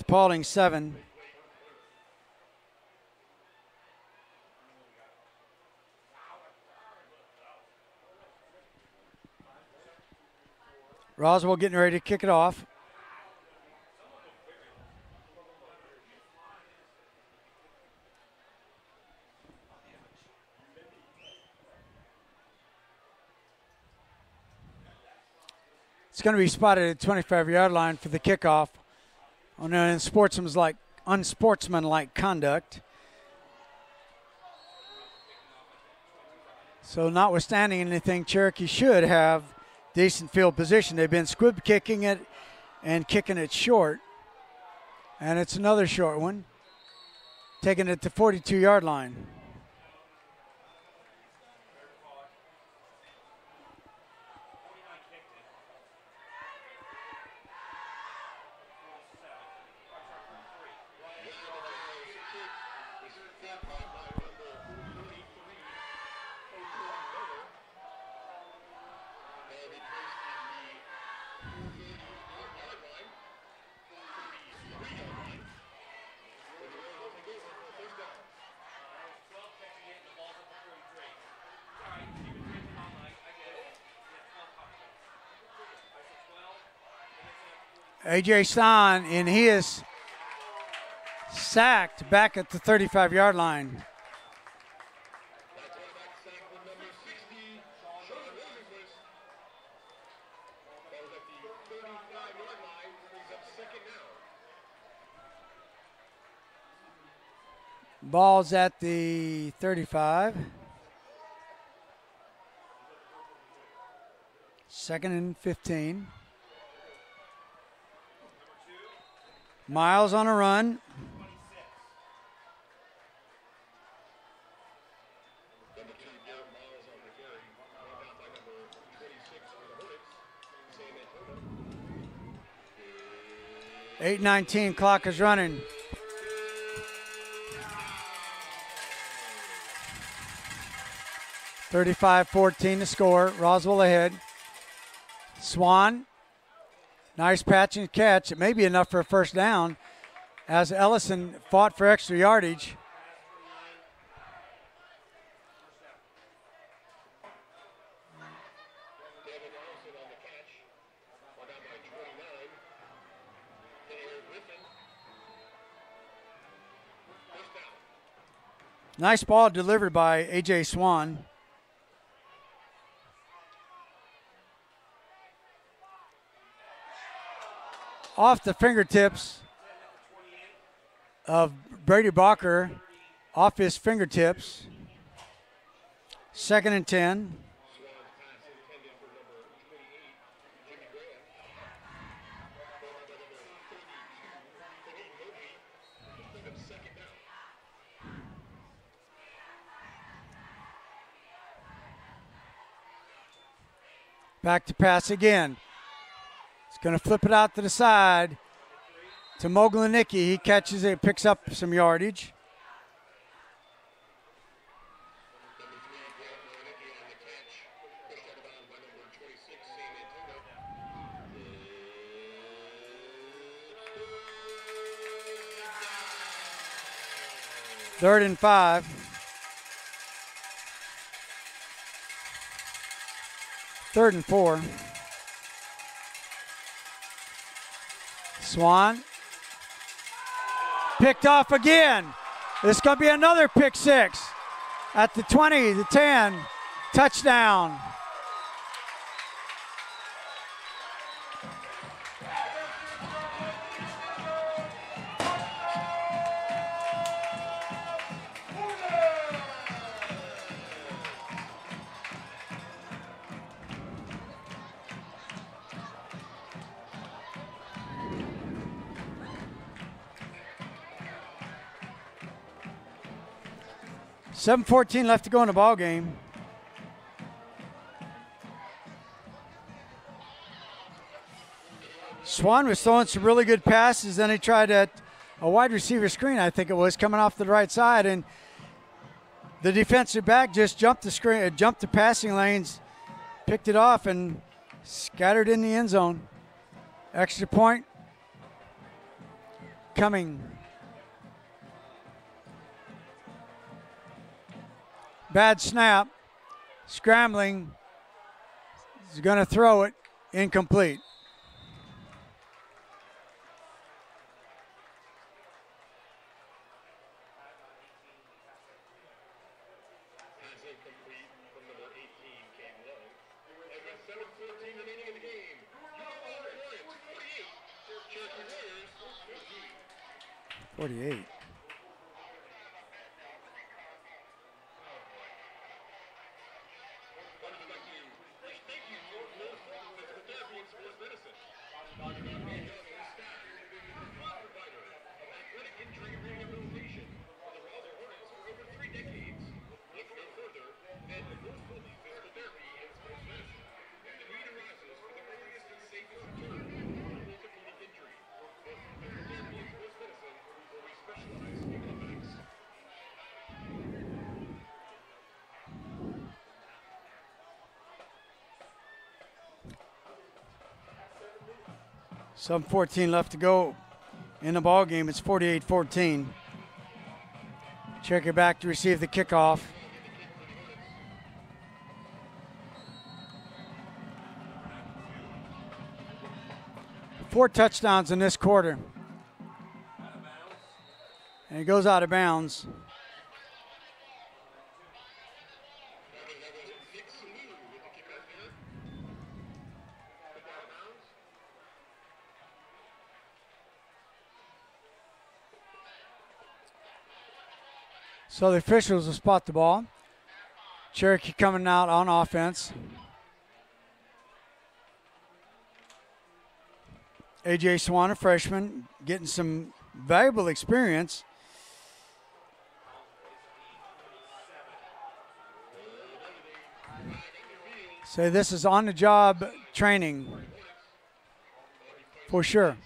Paulding 7. Roswell getting ready to kick it off. It's going to be spotted at the 25-yard line for the kickoff on unsportsmanlike conduct. So notwithstanding anything, Cherokee should have decent field position. They've been squib kicking it and kicking it short. And it's another short one, taking it to 42-yard line. A.J. Stein, and he is sacked back at the 35-yard line. Ball's at the 35. Second and 15. Miles on a run. .8:19, clock is running. .35-14 to score. Roswell ahead. Swan. Nice patch and catch. It may be enough for a first down as Ellison fought for extra yardage. Nice ball delivered by A.J. Swan. Off the fingertips of Brady Barker, off his fingertips. Second and 10. Back to pass again. He's going to flip it out to the side to Moglanicki. He catches it, picks up some yardage. Third and 5. Third and 4. Swan. Picked off again. This is going to be another pick six. At the 20, the 10, touchdown. .7:14 left to go in the ball game. Swan was throwing some really good passes. Then he tried a wide receiver screen, I think it was, coming off the right side, and the defensive back just jumped the screen, jumped the passing lanes, picked it off, and scattered in the end zone. Extra point coming. Bad snap. Scrambling. He's going to throw it. Incomplete. 48. Some 14 left to go in the ball game. It's 48-14. Cherokee back to receive the kickoff. Four touchdowns in this quarter. And it goes out of bounds. So the officials will spot the ball. Cherokee coming out on offense. A.J. Swan, a freshman, getting some valuable experience. So this is on-the-job training for sure.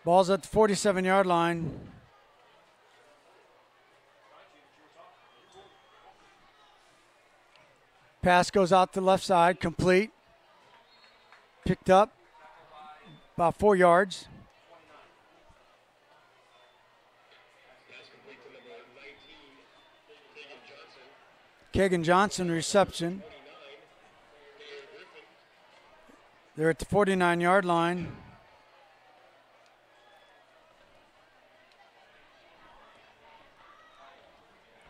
Ball's at the 47-yard line. Pass goes out to the left side, complete. Picked up about 4 yards. Kagan Johnson reception. They're at the 49-yard line.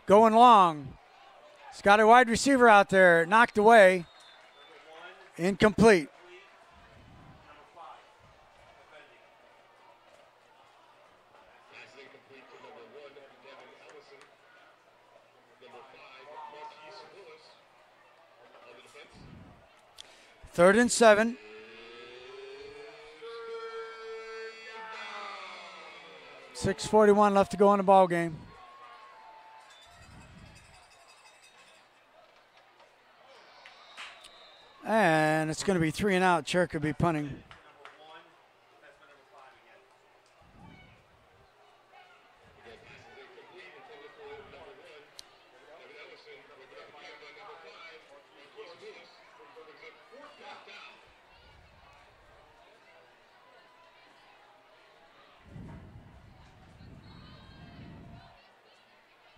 Going long. He's got a wide receiver out there. Knocked away. Incomplete. Third and 7. .641 left to go in the ball game. And it's going to be 3 and out. Cherokee will be punting.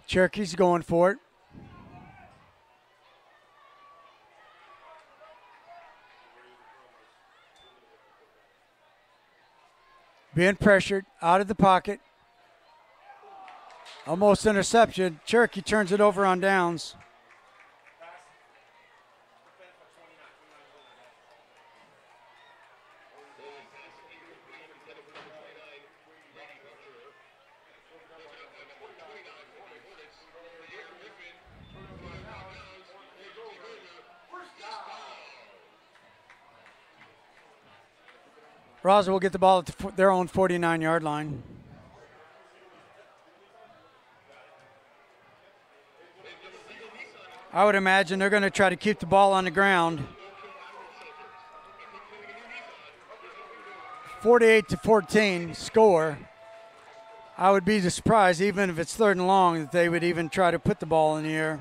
Cherokee's going for it. Being pressured, out of the pocket. Almost interception. Cherokee turns it over on downs. Roswell will get the ball at their own 49-yard line. I would imagine they're going to try to keep the ball on the ground. 48-14 score. I would be surprised, even if it's 3rd and long, that they would even try to put the ball in the air.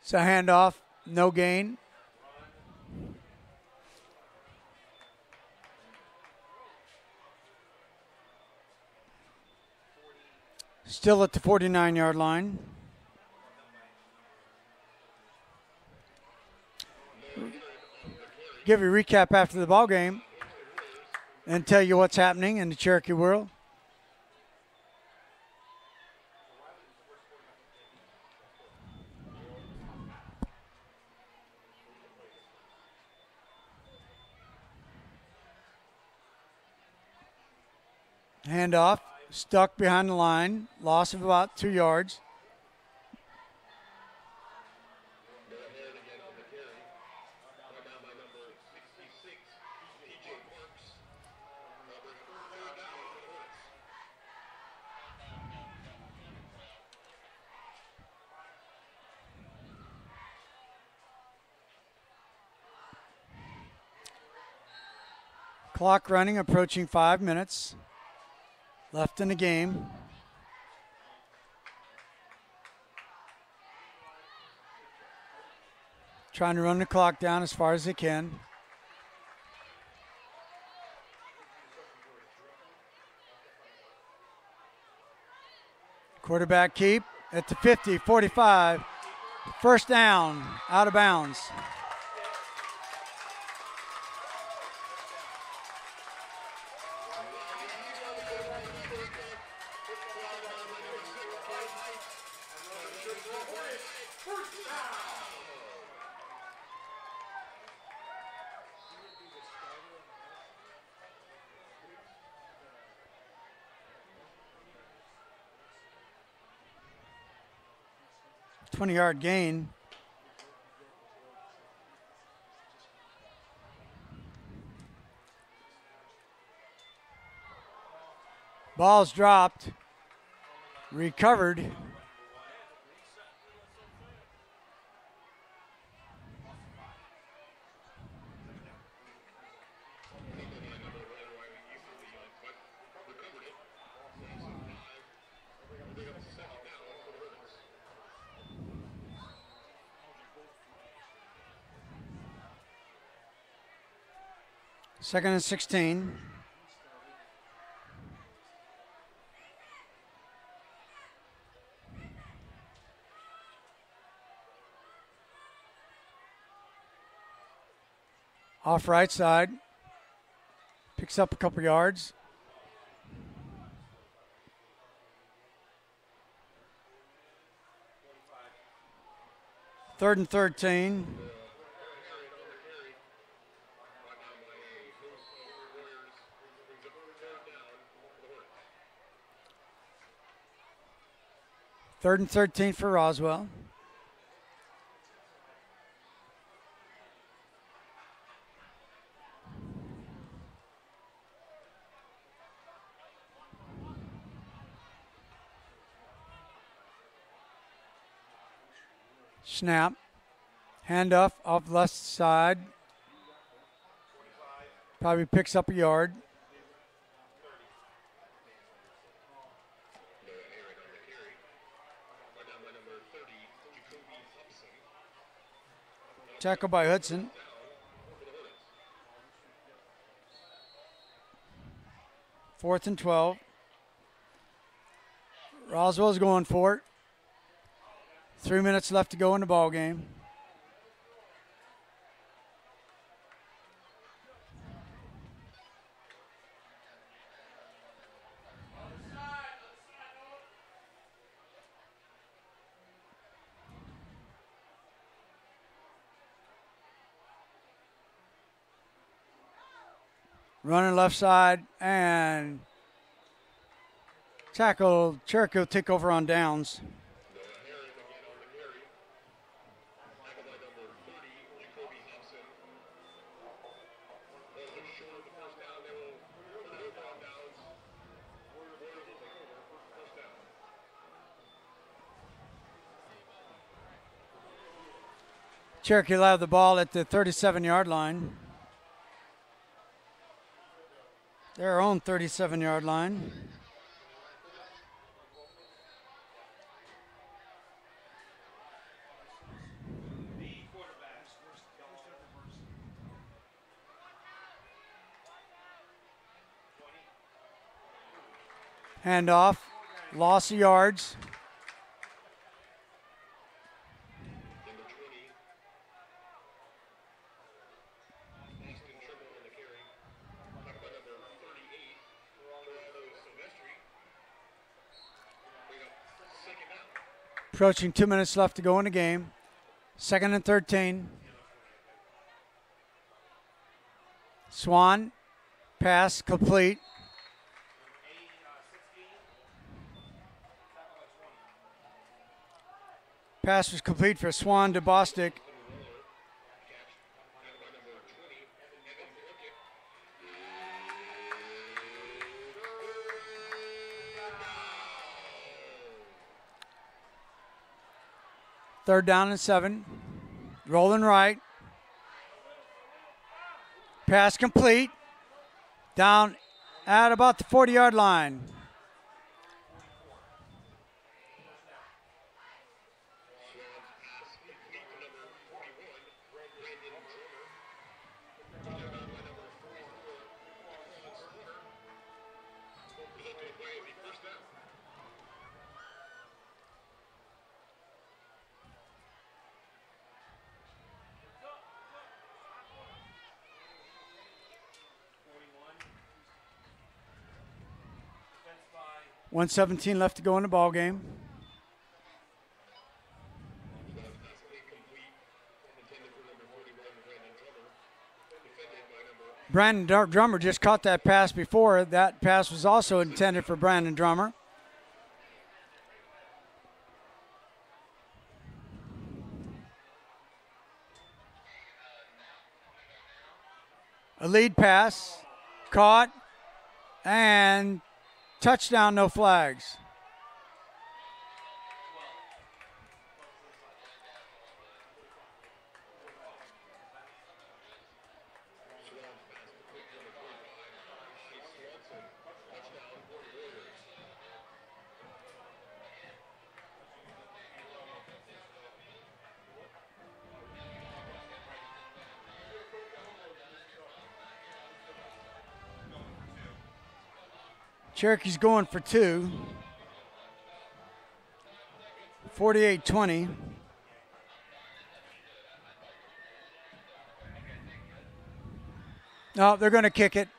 It's a handoff, no gain. Still at the 49-yard line. Give you a recap after the ball game. and tell you what's happening in the Cherokee world. Handoff, stuck behind the line, loss of about 2 yards. Clock running, approaching 5 minutes left in the game. Trying to run the clock down as far as they can. Quarterback keep at the 50, 45. First down, out of bounds. Yard gain. Ball's dropped. Recovered. Second and 16. Off right side. Picks up a couple yards. Third and 13. Third and 13 for Roswell. Snap. Handoff off left side. Probably picks up a yard. Tackle by Hudson. Fourth and 12. Roswell's going for it. 3 minutes left to go in the ball game. Running left side and tackle. Cherokee will take over on downs. Cherokee will have the ball at the 37-yard line. Their own 37-yard line. Handoff, loss of yards. Approaching 2 minutes left to go in the game. 2nd and 13. Swan, pass complete. Pass was complete for Swan to Bostic. Third down and 7. Rolling right. Pass complete. Down at about the 40-yard line. .117 left to go in the ball game. Brandon Drummer just caught that pass before. That pass was also intended for Brandon Drummer. A lead pass, caught, and touchdown, no flags. Cherokee's going for 2. 48-20. No, they're going to kick it.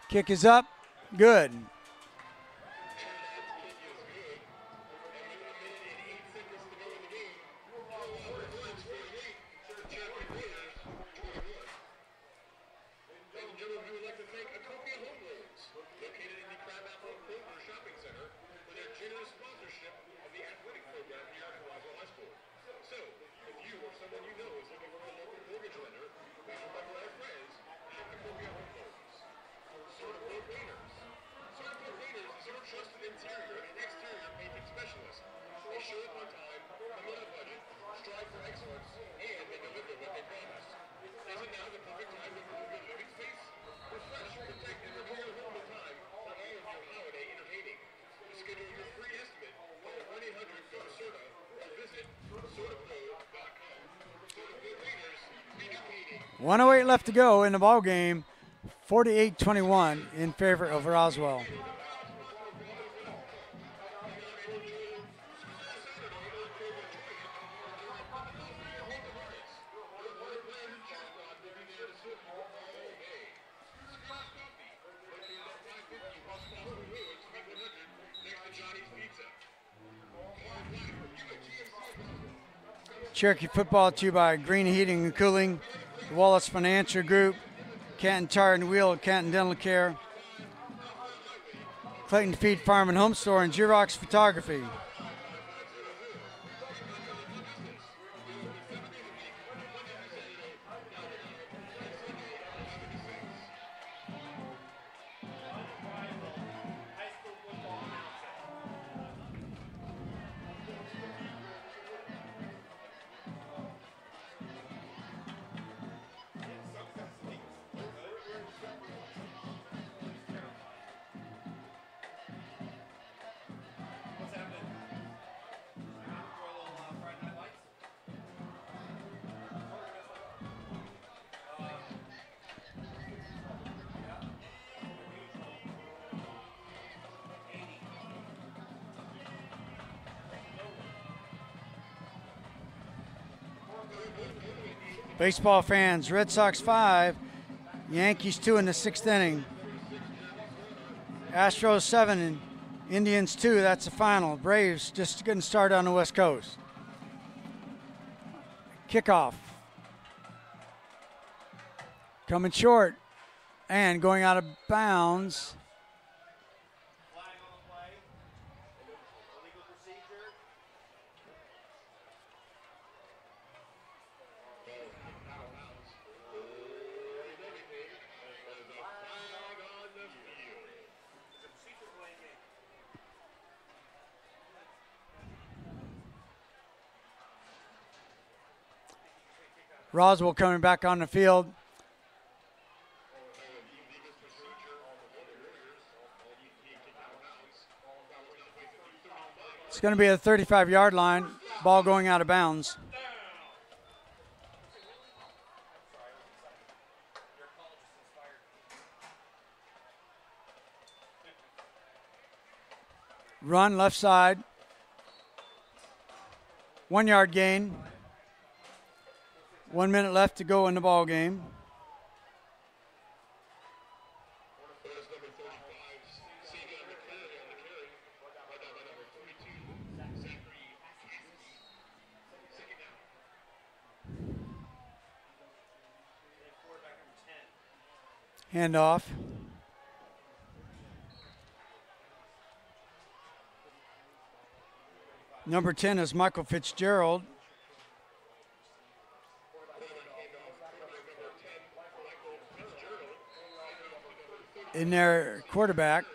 Kick is up. Good. .108 left to go in the ball game. 48-21 in favor of Roswell. Cherokee football to you by Green Heating and Cooling, the Wallace Financial Group, Canton Tire and Wheel, Canton Dental Care, Clayton Feed Farm and Home Store, and Xerox Photography. Baseball fans, Red Sox 5, Yankees 2 in the 6th inning. Astros 7 and Indians 2. That's the final. Braves just getting started on the West Coast. Kickoff. Coming short and going out of bounds. Roswell coming back on the field. It's going to be a 35-yard line. Ball going out of bounds. Run left side. 1 yard gain. 1 minute left to go in the ball game. Handoff. Number 10 is Michael Fitzgerald. In their quarterback.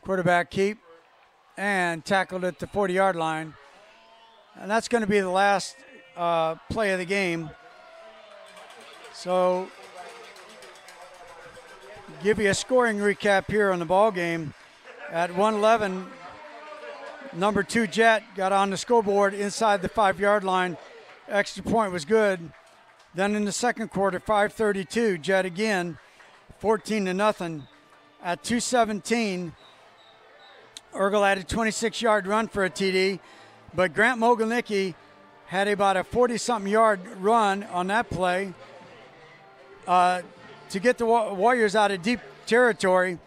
Quarterback keep and tackled at the 40-yard line. And that's going to be the last play of the game. So give you a scoring recap here on the ball game. At 1:11, number 2 Jet got on the scoreboard inside the 5-yard line. Extra point was good. Then in the second quarter, 5:32, Jet again, 14-0. At 2:17, Urgel had a 26-yard run for a TD, but Grant Mogilnicki had about a 40-something yard run on that play to get the Warriors out of deep territory.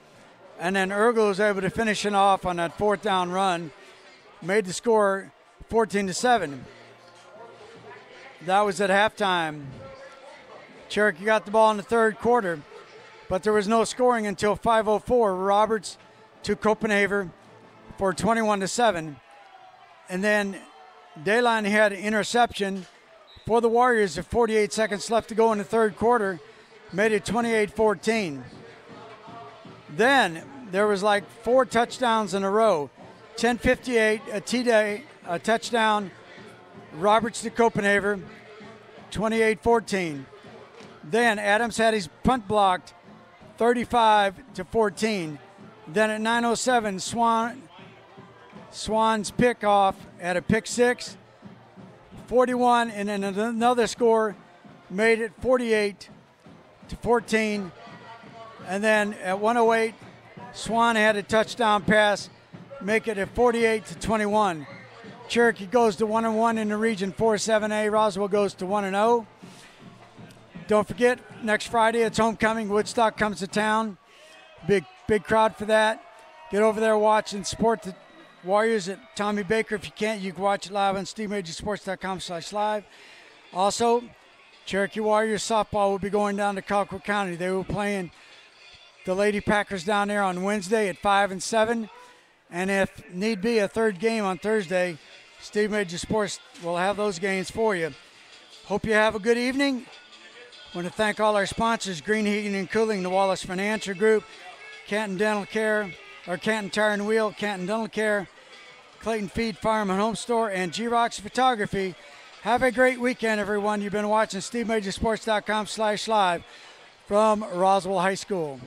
And then Urgel was able to finish it off on that 4th down run, made the score 14-7. That was at halftime. Cherokee got the ball in the third quarter, but there was no scoring until 5:04. Roberts to Copenhagen for 21-7. And then Dayline had an interception for the Warriors with 48 seconds left to go in the third quarter, made it 28-14. Then there was like 4 touchdowns in a row. 10:58, a touchdown. Roberts to Copenhagen, 28-14. Then Adams had his punt blocked, 35-14. Then at 9:07, Swan's pick off at a pick 6, 41, and then another score made it 48-14. And then at 1:08, Swan had a touchdown pass, make it at 48-21. Cherokee goes to 1-1 in the Region 4-7A. Roswell goes to 1-0. Don't forget, next Friday it's homecoming. Woodstock comes to town. Big crowd for that. Get over there, watch and support the Warriors at Tommy Baker. If you can't, you can watch it live on SteveMajorSports.com/live. Also, Cherokee Warriors softball will be going down to Colquitt County. They were playing the Lady Packers down there on Wednesday at 5 and 7. And if need be, a third game on Thursday, Steve Major Sports will have those games for you. Hope you have a good evening. I want to thank all our sponsors, Green Heating and Cooling, the Wallace Financial Group, Canton Dental Care, or Canton Tire and Wheel, Canton Dental Care, Clayton Feed Farm and Home Store, and G-Rocks Photography. Have a great weekend, everyone. You've been watching SteveMajorSports.com/live from Roswell High School.